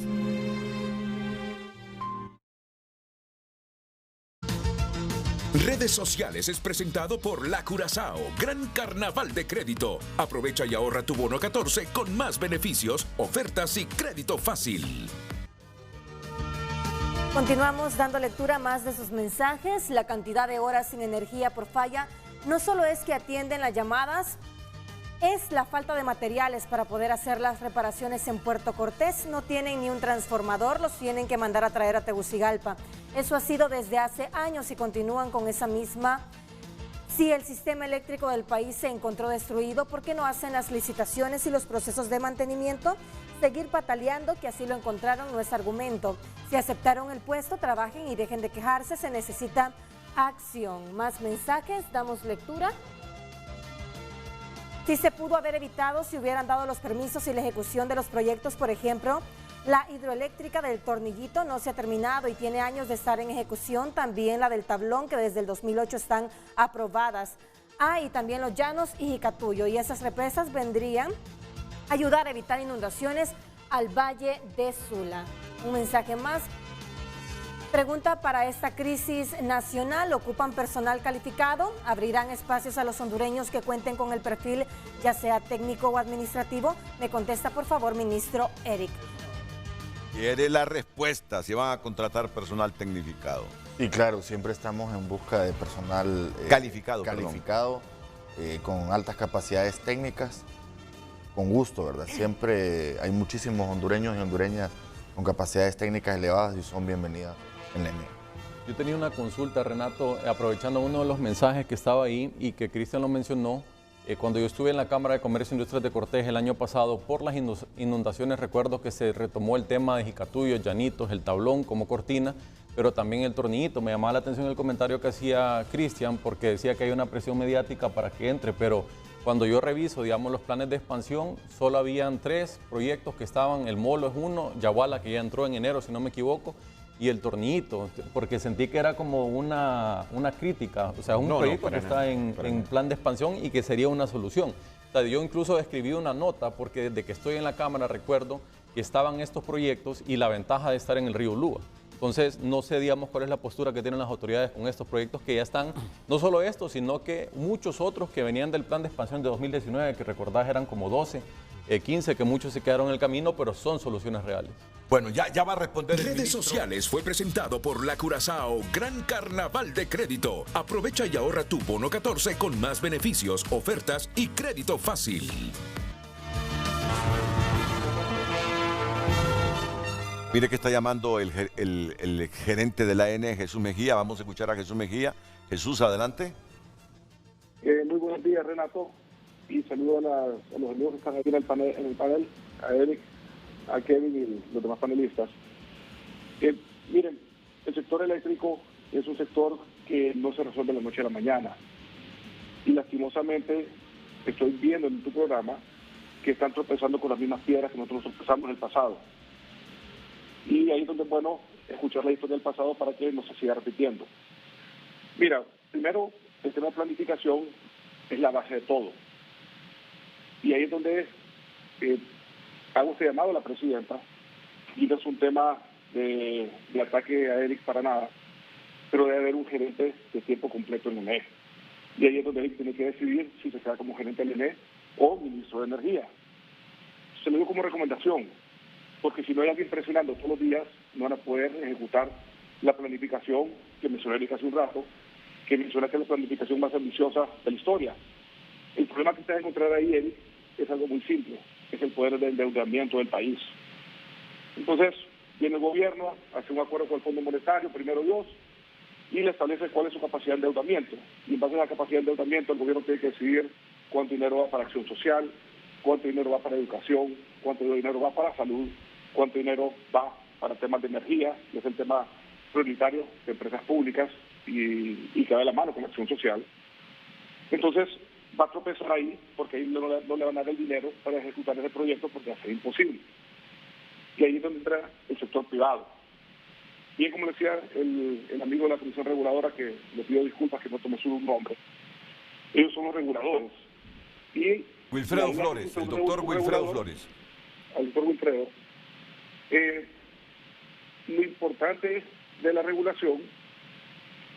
Redes Sociales es presentado por La Curazao, Gran Carnaval de Crédito. Aprovecha y ahorra tu bono 14 con más beneficios, ofertas y crédito fácil. Continuamos dando lectura a más de sus mensajes. La cantidad de horas sin energía por falla no solo es que atienden las llamadas, es la falta de materiales para poder hacer las reparaciones en Puerto Cortés. No tienen ni un transformador, los tienen que mandar a traer a Tegucigalpa. Eso ha sido desde hace años y continúan con esa misma. Si el sistema eléctrico del país se encontró destruido, ¿por qué no hacen las licitaciones y los procesos de mantenimiento? Seguir pataleando que así lo encontraron no es argumento. Si aceptaron el puesto, trabajen y dejen de quejarse, se necesita acción. Más mensajes, damos lectura. Si se pudo haber evitado si hubieran dado los permisos y la ejecución de los proyectos, por ejemplo, la hidroeléctrica del Tornillito no se ha terminado y tiene años de estar en ejecución, también la del Tablón, que desde el 2008 están aprobadas. Y también Los Llanos y Jicatuyo, y esas represas vendrían a ayudar a evitar inundaciones al Valle de Sula. Un mensaje más. Pregunta para esta crisis nacional, ¿ocupan personal calificado? ¿Abrirán espacios a los hondureños que cuenten con el perfil, ya sea técnico o administrativo? Me contesta, por favor, ministro Eric. Quiere la respuesta, si van a contratar personal tecnificado. Y claro, siempre estamos en busca de personal calificado, con altas capacidades técnicas, con gusto, ¿verdad? Siempre hay muchísimos hondureños y hondureñas con capacidades técnicas elevadas y son bienvenidas en la ENE. Yo tenía una consulta, Renato, aprovechando uno de los mensajes que estaba ahí y que Cristian lo mencionó. Cuando yo estuve en la Cámara de Comercio e Industrias de Cortés el año pasado, por las inundaciones, recuerdo que se retomó el tema de Jicatuyo, Llanitos, el Tablón como cortina, pero también el Tornillito. Me llamaba la atención el comentario que hacía Cristian, porque decía que hay una presión mediática para que entre, pero cuando yo reviso, digamos, los planes de expansión, solo habían 3 proyectos que estaban. El Molo es uno, Yaguala, que ya entró en enero, si no me equivoco, y el Tornillito, porque sentí que era como una crítica, o sea, un proyecto que está en plan de expansión y que sería una solución. O sea, yo incluso escribí una nota, porque desde que estoy en la Cámara recuerdo que estaban estos proyectos y la ventaja de estar en el río Lúa. Entonces, no sé, digamos, cuál es la postura que tienen las autoridades con estos proyectos que ya están, no solo estos, sino que muchos otros que venían del plan de expansión de 2019, que recordás eran como 12, 15, que muchos se quedaron en el camino, pero son soluciones reales. Bueno, ya va a responder el Redes ministro. Sociales fue presentado por La Curazao, Gran Carnaval de Crédito. Aprovecha y ahorra tu bono 14 con más beneficios, ofertas y crédito fácil. Mire que está llamando el gerente de la ANE, Jesús Mejía. Vamos a escuchar a Jesús Mejía. Jesús, adelante. Muy buenos días, Renato. Y saludo a los amigos que están aquí en el panel, a Eric, a Kevin y los demás panelistas. Miren, el sector eléctrico es un sector que no se resuelve de la noche a la mañana. Y lastimosamente estoy viendo en tu programa que están tropezando con las mismas piedras que nosotros tropezamos en el pasado. Y ahí es donde es bueno escuchar la historia del pasado para que no se siga repitiendo. Mira, primero, el tema de planificación es la base de todo. Y ahí es donde hago este llamado a la presidenta, y no es un tema de ataque a Eric para nada, pero debe haber un gerente de tiempo completo en el ENE. Y ahí es donde Eric tiene que decidir si se queda como gerente del ENE o ministro de Energía. Se lo digo como recomendación, porque si no hay alguien presionando todos los días, no van a poder ejecutar la planificación que mencioné Eric hace un rato, que menciona que es la planificación más ambiciosa de la historia. El problema que usted va a encontrar ahí, Eric, es algo muy simple, es el poder del endeudamiento del país. Entonces, viene el gobierno, hace un acuerdo con el Fondo Monetario, primero Dios, y le establece cuál es su capacidad de endeudamiento. Y en base a la capacidad de endeudamiento, el gobierno tiene que decidir cuánto dinero va para acción social, cuánto dinero va para educación, cuánto dinero va para salud, cuánto dinero va para temas de energía, que es el tema prioritario de empresas públicas y que va de la mano con la acción social. Entonces, va a tropezar ahí, porque ahí no le van a dar el dinero para ejecutar ese proyecto, porque va a ser imposible. Y ahí es donde entra el sector privado. Bien, como decía el amigo de la Comisión Reguladora, que le pido disculpas que no tomé su nombre, ellos son los reguladores. Y Wilfredo Flores, el doctor Wilfredo Flores. Al doctor Wilfredo. Lo importante de la regulación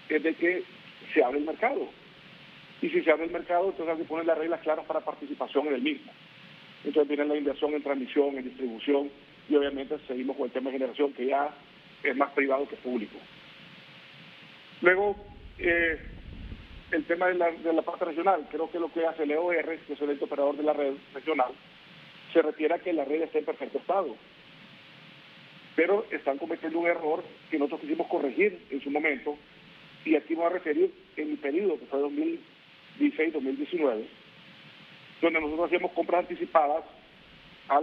es de que se abre el mercado. Y si se abre el mercado, entonces hay que poner las reglas claras para participación en el mismo. Entonces viene la inversión en transmisión, en distribución, y obviamente seguimos con el tema de generación, que ya es más privado que público. Luego, el tema de la parte regional, creo que lo que hace el EOR, que es el ente operador de la red regional, se refiere a que la red esté en perfecto estado. Pero están cometiendo un error que nosotros quisimos corregir en su momento, y aquí me voy a referir en mi periodo, que fue 2016-2019, donde nosotros hacíamos compras anticipadas a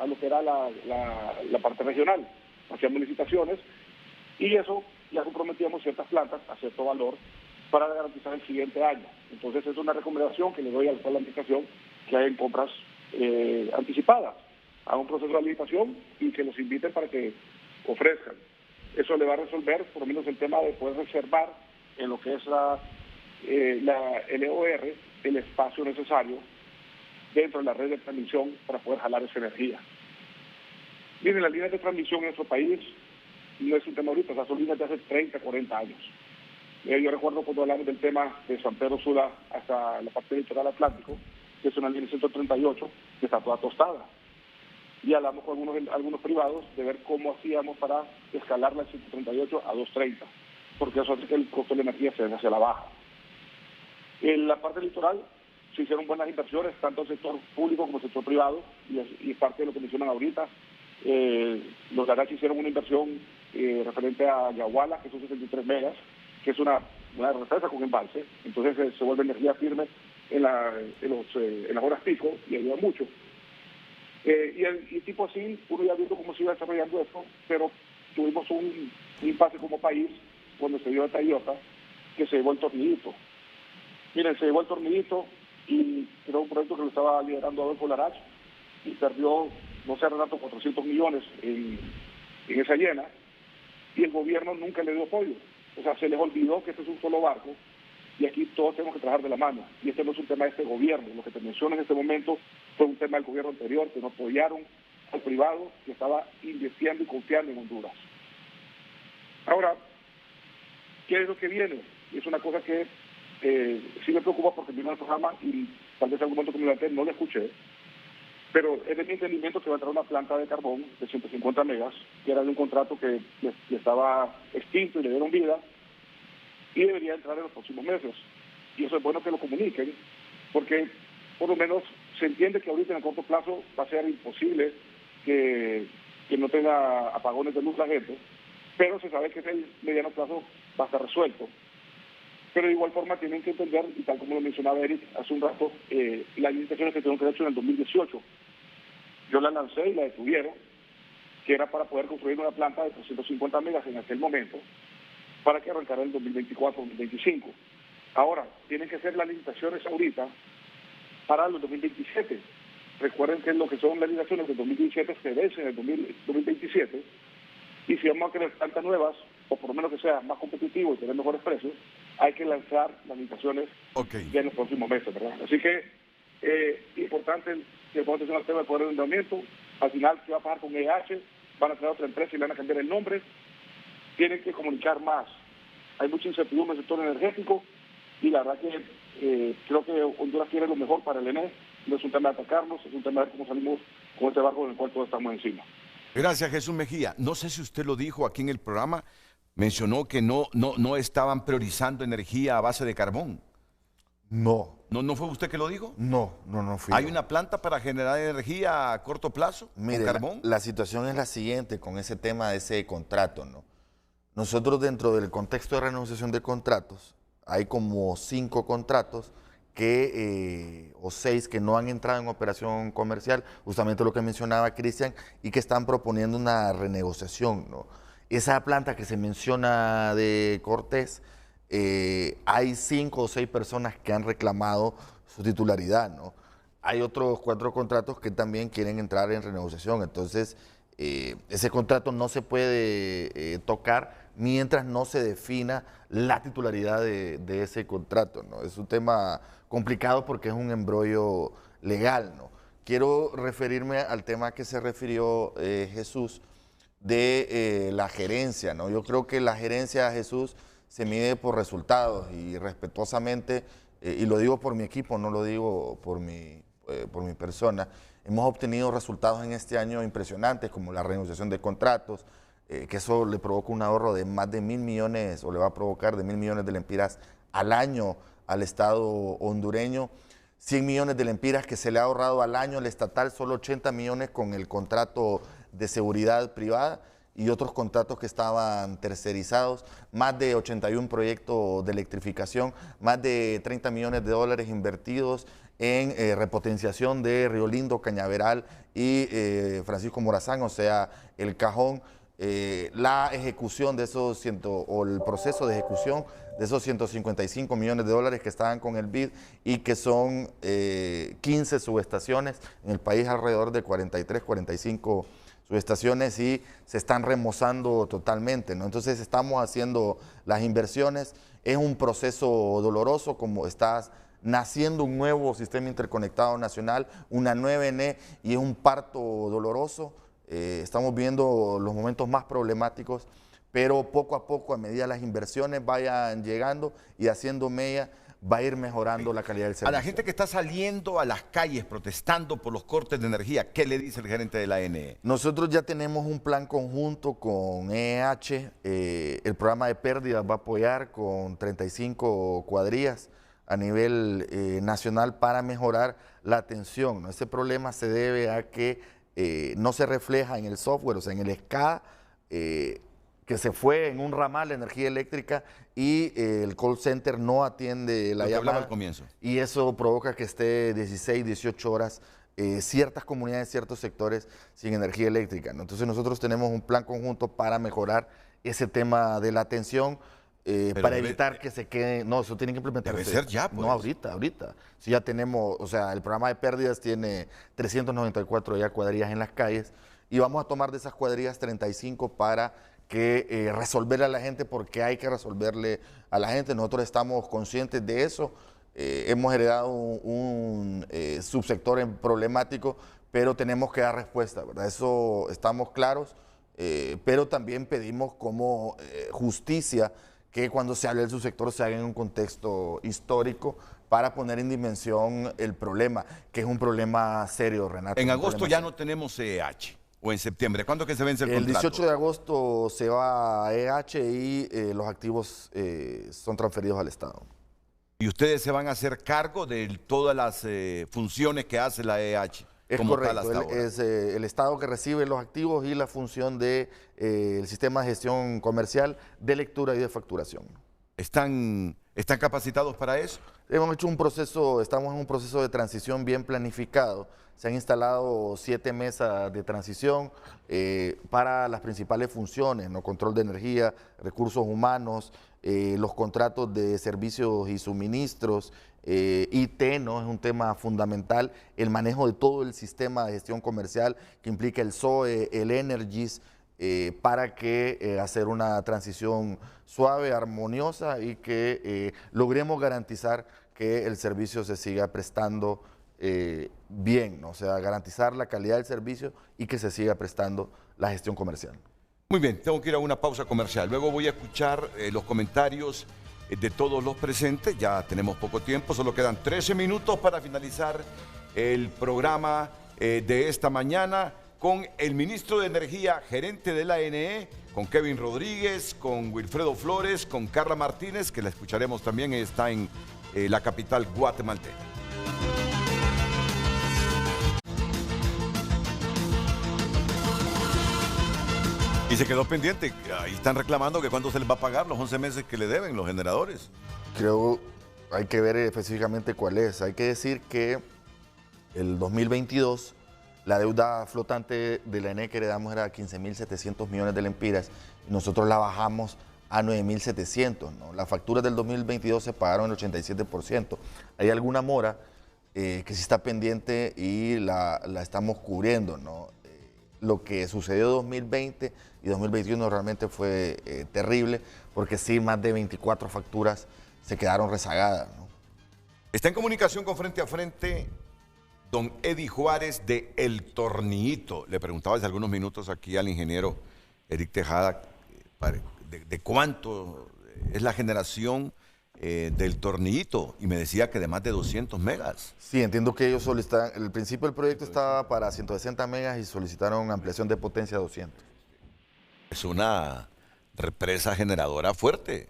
lo que era la parte regional. Hacíamos licitaciones y eso ya comprometíamos ciertas plantas a cierto valor para garantizar el siguiente año. Entonces es una recomendación que le doy a toda la administración que hagan compras anticipadas, hagan un proceso de licitación y que los inviten para que ofrezcan. Eso le va a resolver por lo menos el tema de poder reservar en lo que es el EOR el espacio necesario dentro de la red de transmisión para poder jalar esa energía. Miren, las líneas de transmisión en nuestro país no es un tema ahorita, o sea, son líneas de hace 30, 40 años. Yo recuerdo cuando hablamos del tema de San Pedro Sula hasta la parte litoral atlántico, que es una línea 138, que está toda tostada. Y hablamos con algunos privados de ver cómo hacíamos para escalar la 138 a 230, porque eso hace que el costo de la energía se vaya hacia la baja. En la parte litoral se hicieron buenas inversiones, tanto el sector público como el sector privado, y parte de lo que mencionan ahorita. Los Garachi hicieron una inversión referente a Yaguala, que son 63 megas, que es una represa con embalse, entonces se vuelve energía firme en las horas pico y ayuda mucho. Y tipo así, uno ya viendo cómo se iba desarrollando esto, pero tuvimos un impasse como país cuando se dio esta idiota, que se llevó el tornillito. Miren, se llevó el tornillito y era un proyecto que lo estaba liderando Adolfo Larach y perdió, no sé, Renato, 400 millones en esa llena, y el gobierno nunca le dio apoyo. O sea, se les olvidó que este es un solo barco y aquí todos tenemos que trabajar de la mano. Y este no es un tema de este gobierno. Lo que te menciono en este momento fue un tema del gobierno anterior, que no apoyaron al privado que estaba invirtiendo y confiando en Honduras. Ahora, ¿qué es lo que viene? Es una cosa que sí me preocupa porque vino al programa y tal vez en algún momento que me levanté no lo escuché, pero es de mi entendimiento que va a entrar una planta de carbón de 150 megas, que era de un contrato que estaba extinto y le dieron vida, y debería entrar en los próximos meses. Y eso es bueno que lo comuniquen, porque por lo menos se entiende que ahorita en el corto plazo va a ser imposible que no tenga apagones de luz la gente, pero se sabe que en el mediano plazo va a estar resuelto. Pero de igual forma tienen que entender, y tal como lo mencionaba Eric hace un rato, las limitaciones que tengo que hacer en el 2018. Yo la lancé y la detuvieron, que era para poder construir una planta de 350 megas en aquel momento, para que arrancara el 2024-2025. Ahora, tienen que hacer las licitaciones ahorita para el 2027. Recuerden que lo que son las licitaciones del 2017 se vencen en el 2027, y si vamos a querer plantas nuevas, o por lo menos que sea más competitivo y tener mejores precios, hay que lanzar las licitaciones ya en los próximos meses, ¿verdad? Así que importante que ponga atención al tema del poder de endeudamiento. Al final, ¿qué va a pasar con EH? Van a crear otra empresa y le van a cambiar el nombre. Tienen que comunicar más. Hay mucha incertidumbre en el sector energético, y la verdad que creo que Honduras quiere lo mejor para el ENE. No es un tema de atacarnos, es un tema de ver cómo salimos con este barco en el cual todos estamos encima. Gracias, Jesús Mejía. No sé si usted lo dijo aquí en el programa, mencionó que no estaban priorizando energía a base de carbón. No. ¿No fue usted que lo dijo? No fui ¿Hay yo. una planta para generar energía a corto plazo Mire, con carbón? la situación es la siguiente con ese tema de ese contrato, ¿no? Nosotros, dentro del contexto de renegociación de contratos, hay como 5 contratos o 6 que no han entrado en operación comercial, justamente lo que mencionaba Cristian, y que están proponiendo una renegociación, ¿no? Esa planta que se menciona de Cortés, hay 5 o 6 personas que han reclamado su titularidad, ¿no? Hay otros 4 contratos que también quieren entrar en renegociación. Entonces, ese contrato no se puede tocar mientras no se defina la titularidad de ese contrato, ¿no? Es un tema complicado porque es un embrollo legal, ¿no? Quiero referirme al tema que se refirió Jesús de la gerencia, ¿no? Yo creo que la gerencia, Jesús, se mide por resultados, y respetuosamente, y lo digo por mi equipo, no lo digo por mi persona, hemos obtenido resultados en este año impresionantes, como la renegociación de contratos, que eso le provoca un ahorro de más de 1.000 millones, o le va a provocar de 1.000 millones de lempiras al año al Estado hondureño. 100 millones de lempiras que se le ha ahorrado al año al estatal, solo 80 millones con el contrato de seguridad privada y otros contratos que estaban tercerizados, más de 81 proyectos de electrificación, más de 30 millones de dólares invertidos en repotenciación de Río Lindo, Cañaveral y Francisco Morazán, o sea, El Cajón. La ejecución de esos o el proceso de ejecución de esos 155 millones de dólares que estaban con el BID, y que son 15 subestaciones en el país, alrededor de 43, 45 subestaciones, y se están remozando totalmente, ¿no? Entonces estamos haciendo las inversiones. Es un proceso doloroso, como estás naciendo un nuevo sistema interconectado nacional, una nueva ENE, y es un parto doloroso. Estamos viendo los momentos más problemáticos, pero poco a poco, a medida las inversiones vayan llegando y haciendo mella, va a ir mejorando la calidad del servicio. A la gente que está saliendo a las calles protestando por los cortes de energía, ¿qué le dice el gerente de la ENE? Nosotros ya tenemos un plan conjunto con EH, el programa de pérdidas va a apoyar con 35 cuadrillas a nivel nacional para mejorar la atención, ¿no? Este problema se debe a que no se refleja en el software, o sea, en el SCADA, que se fue en un ramal de energía eléctrica, y el call center no atiende la llamada. Al comienzo. Y eso provoca que esté 16, 18 horas ciertas comunidades, ciertos sectores sin energía eléctrica, ¿no? Entonces nosotros tenemos un plan conjunto para mejorar ese tema de la atención, para evitar que se quede. No, eso tiene que implementarse. Debe ser ya, pues. No, ahorita. Si ya tenemos, o sea, el programa de pérdidas tiene 394 ya cuadrillas en las calles, y vamos a tomar de esas cuadrillas 35 para que resolverle a la gente, porque hay que resolverle a la gente. Nosotros estamos conscientes de eso. Hemos heredado un subsector problemático, pero tenemos que dar respuesta, ¿verdad? Eso estamos claros, pero también pedimos como justicia que cuando se hable del subsector se haga en un contexto histórico, para poner en dimensión el problema, que es un problema serio, Renato. En agosto ya no tenemos EH, o en septiembre. ¿Cuándo que se vence el contrato? El 18 de agosto se va a EH, y los activos son transferidos al Estado. ¿Y ustedes se van a hacer cargo de todas las funciones que hace la EH? Es correcto, es el Estado que recibe los activos y la función del sistema de gestión comercial, de lectura y de facturación. ¿Están ¿Están capacitados para eso? Hemos hecho estamos en un proceso de transición bien planificado. Se han instalado 7 mesas de transición para las principales funciones, ¿no? Control de energía, recursos humanos, los contratos de servicios y suministros, IT, ¿no? Es un tema fundamental, el manejo de todo el sistema de gestión comercial que implica el SOE, el Energies, para que hacer una transición suave, armoniosa y que logremos garantizar que el servicio se siga prestando bien, ¿no? O sea, garantizar la calidad del servicio y que se siga prestando la gestión comercial. Muy bien, tengo que ir a una pausa comercial. Luego voy a escuchar los comentarios de todos los presentes. Ya tenemos poco tiempo, solo quedan 13 minutos para finalizar el programa de esta mañana con el ministro de Energía, gerente de la ANE, con Kevin Rodríguez, con Wilfredo Flores, con Carla Martínez, que la escucharemos también, está en la capital guatemalteca. Y se quedó pendiente, ahí están reclamando que cuándo se les va a pagar los 11 meses que le deben los generadores. Creo hay que ver específicamente cuál es. Hay que decir que el 2022 la deuda flotante de la ENE que heredamos era 15.700 millones de lempiras y nosotros la bajamos a 9.700, ¿no? Las facturas del 2022 se pagaron el 87%. Hay alguna mora que sí está pendiente y la estamos cubriendo, ¿no? Lo que sucedió en 2020 y 2021 realmente fue terrible, porque sí, más de 24 facturas se quedaron rezagadas, ¿no? Está en comunicación con Frente a Frente don Eddie Juárez de El Tornillito. Le preguntaba hace algunos minutos aquí al ingeniero Eric Tejada de cuánto es la generación del Tornillito, y me decía que de más de 200 megas. Sí, entiendo que ellos solicitan, el principio del proyecto estaba para 160 megas y solicitaron ampliación de potencia a 200. Es una represa generadora fuerte.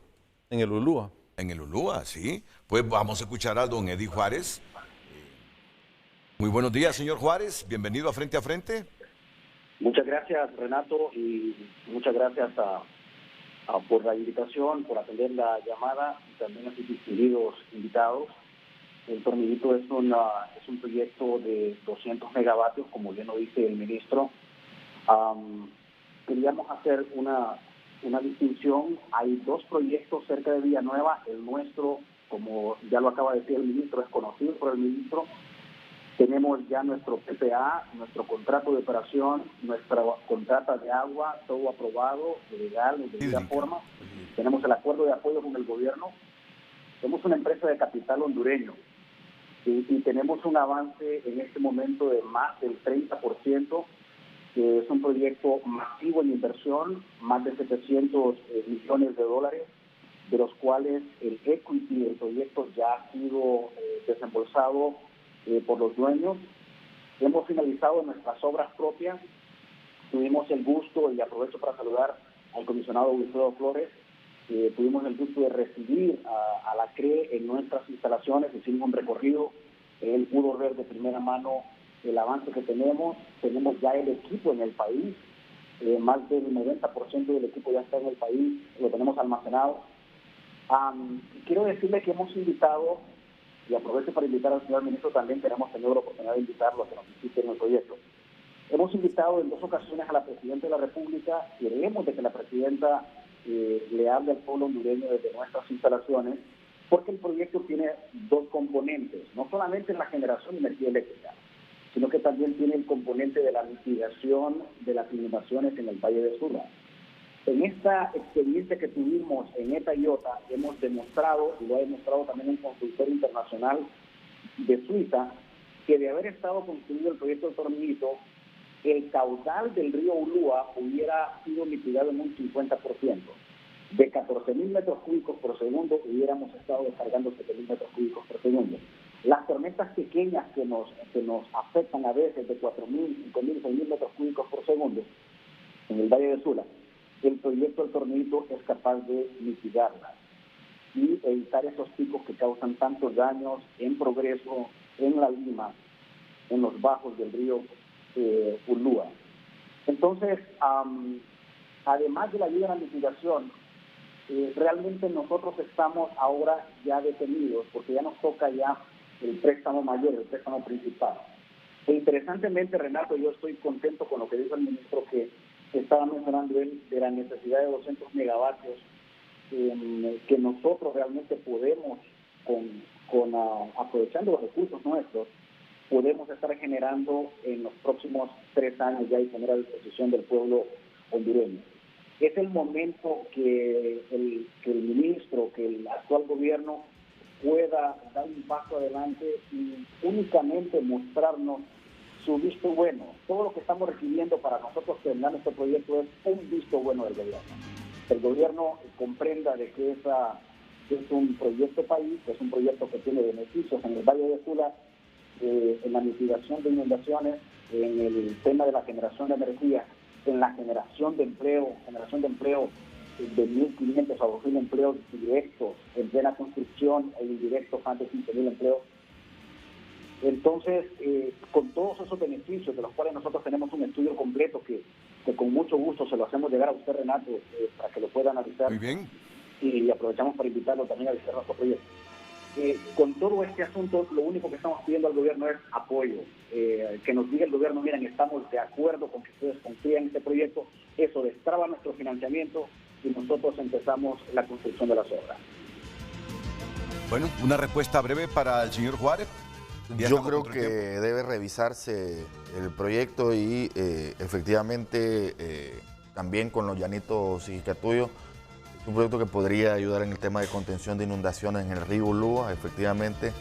En el Ulúa. En el Ulúa, sí. Pues vamos a escuchar a don Eddie Juárez. Muy buenos días, señor Juárez. Bienvenido a Frente a Frente. Muchas gracias, Renato, y muchas gracias por la invitación, por atender la llamada y también a sus distinguidos invitados. El Tornillito es un proyecto de 200 megavatios, como bien lo dice el ministro. Queríamos hacer una distinción. Hay 2 proyectos cerca de Villanueva. El nuestro, como ya lo acaba de decir el ministro, es conocido por el ministro. Tenemos ya nuestro PPA, nuestro contrato de operación, nuestra contrata de agua, todo aprobado, legal, de debida forma. Tenemos el acuerdo de apoyo con el gobierno. Somos una empresa de capital hondureño y tenemos un avance en este momento de más del 30%. Es un proyecto masivo en inversión, más de 700 millones de dólares, de los cuales el equity del proyecto ya ha sido desembolsado por los dueños. Hemos finalizado nuestras obras propias. Tuvimos el gusto, y aprovecho para saludar al comisionado Wilfredo Flores, tuvimos el gusto de recibir a la CRE en nuestras instalaciones, hicimos un recorrido. Él pudo ver de primera mano el avance que tenemos. Tenemos ya el equipo en el país, más del 90% del equipo ya está en el país, lo tenemos almacenado. Quiero decirle que hemos invitado, y aprovecho para invitar al señor ministro también, tenemos tenido la oportunidad de invitarlo a que nos visite en el proyecto. Hemos invitado en 2 ocasiones a la Presidenta de la República. Queremos de que la Presidenta le hable al pueblo hondureño desde nuestras instalaciones, porque el proyecto tiene 2 componentes, no solamente en la generación de energía eléctrica, sino que también tiene el componente de la mitigación de las inundaciones en el Valle de Sula. En esta experiencia que tuvimos en ETA y OTA, hemos demostrado, y lo ha demostrado también un consultor internacional de Suiza, que de haber estado construido el proyecto del Tornillito, el caudal del río Ulúa hubiera sido mitigado en un 50%. De 14.000 metros cúbicos por segundo, hubiéramos estado descargando 7.000 metros cúbicos por segundo. Las tormentas pequeñas que nos afectan a veces de 4.000, 5.000, 6.000 metros cúbicos por segundo en el Valle de Sula, el proyecto del Tornillito es capaz de mitigarlas y evitar esos picos que causan tantos daños en Progreso, en La Lima, en los bajos del río Ulúa. Entonces, además de la ayuda a la mitigación, realmente nosotros estamos ahora ya detenidos porque ya nos toca ya el préstamo mayor, el préstamo principal. E interesantemente, Renato, yo estoy contento con lo que dijo el ministro que estaba mencionando él de la necesidad de 200 megavatios que nosotros realmente podemos, aprovechando los recursos nuestros, podemos estar generando en los próximos 3 años ya y poner a disposición del pueblo hondureño. Es el momento que el ministro, que el actual gobierno pueda dar un paso adelante y únicamente mostrarnos su visto bueno. Todo lo que estamos requiriendo para nosotros terminar este proyecto es un visto bueno del gobierno. El gobierno comprenda de que es un proyecto país, que es un proyecto que tiene beneficios en el Valle de Sula, en la mitigación de inundaciones, en el tema de la generación de energía, en la generación de empleo de 1.500 a 2.000 empleos directos, en plena construcción e indirectos, más de 15.000 empleos. Entonces, con todos esos beneficios, de los cuales nosotros tenemos un estudio completo que con mucho gusto se lo hacemos llegar a usted, Renato, para que lo pueda analizar. Muy bien. Y aprovechamos para invitarlo también a visitar nuestro proyecto. Con todo este asunto, lo único que estamos pidiendo al gobierno es apoyo. Que nos diga el gobierno, miren, estamos de acuerdo con que ustedes confíen en este proyecto, eso destraba nuestro financiamiento y nosotros empezamos la construcción de las obras. Bueno, una respuesta breve para el señor Juárez. Yo creo que debe revisarse el proyecto y efectivamente también con los llanitos Sijicatuyo. Es un proyecto que podría ayudar en el tema de contención de inundaciones en el río Ulúa, efectivamente,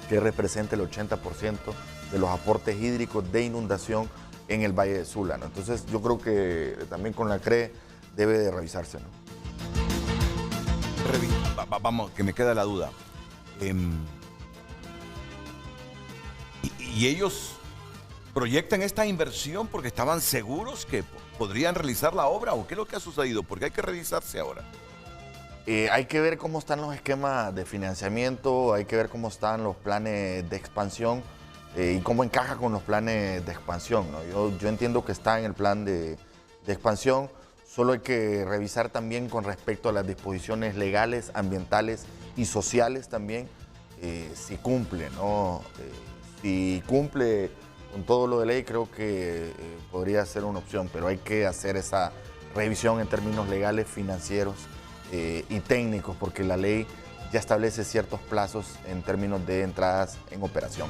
que representa el 80% de los aportes hídricos de inundación en el Valle de Sula, ¿no? Entonces yo creo que también con la CRE debe de revisarse, ¿no? Vamos, que me queda la duda. ¿Y ellos proyectan esta inversión porque estaban seguros que podrían realizar la obra o qué es lo que ha sucedido? Porque hay que revisarse ahora. Hay que ver cómo están los esquemas de financiamiento, hay que ver cómo están los planes de expansión y cómo encaja con los planes de expansión, ¿no? Yo entiendo que está en el plan de expansión, solo hay que revisar también con respecto a las disposiciones legales, ambientales y sociales también, si cumple, ¿no? Si cumple con todo lo de ley, creo que podría ser una opción, pero hay que hacer esa revisión en términos legales, financieros y técnicos, porque la ley ya establece ciertos plazos en términos de entradas en operación.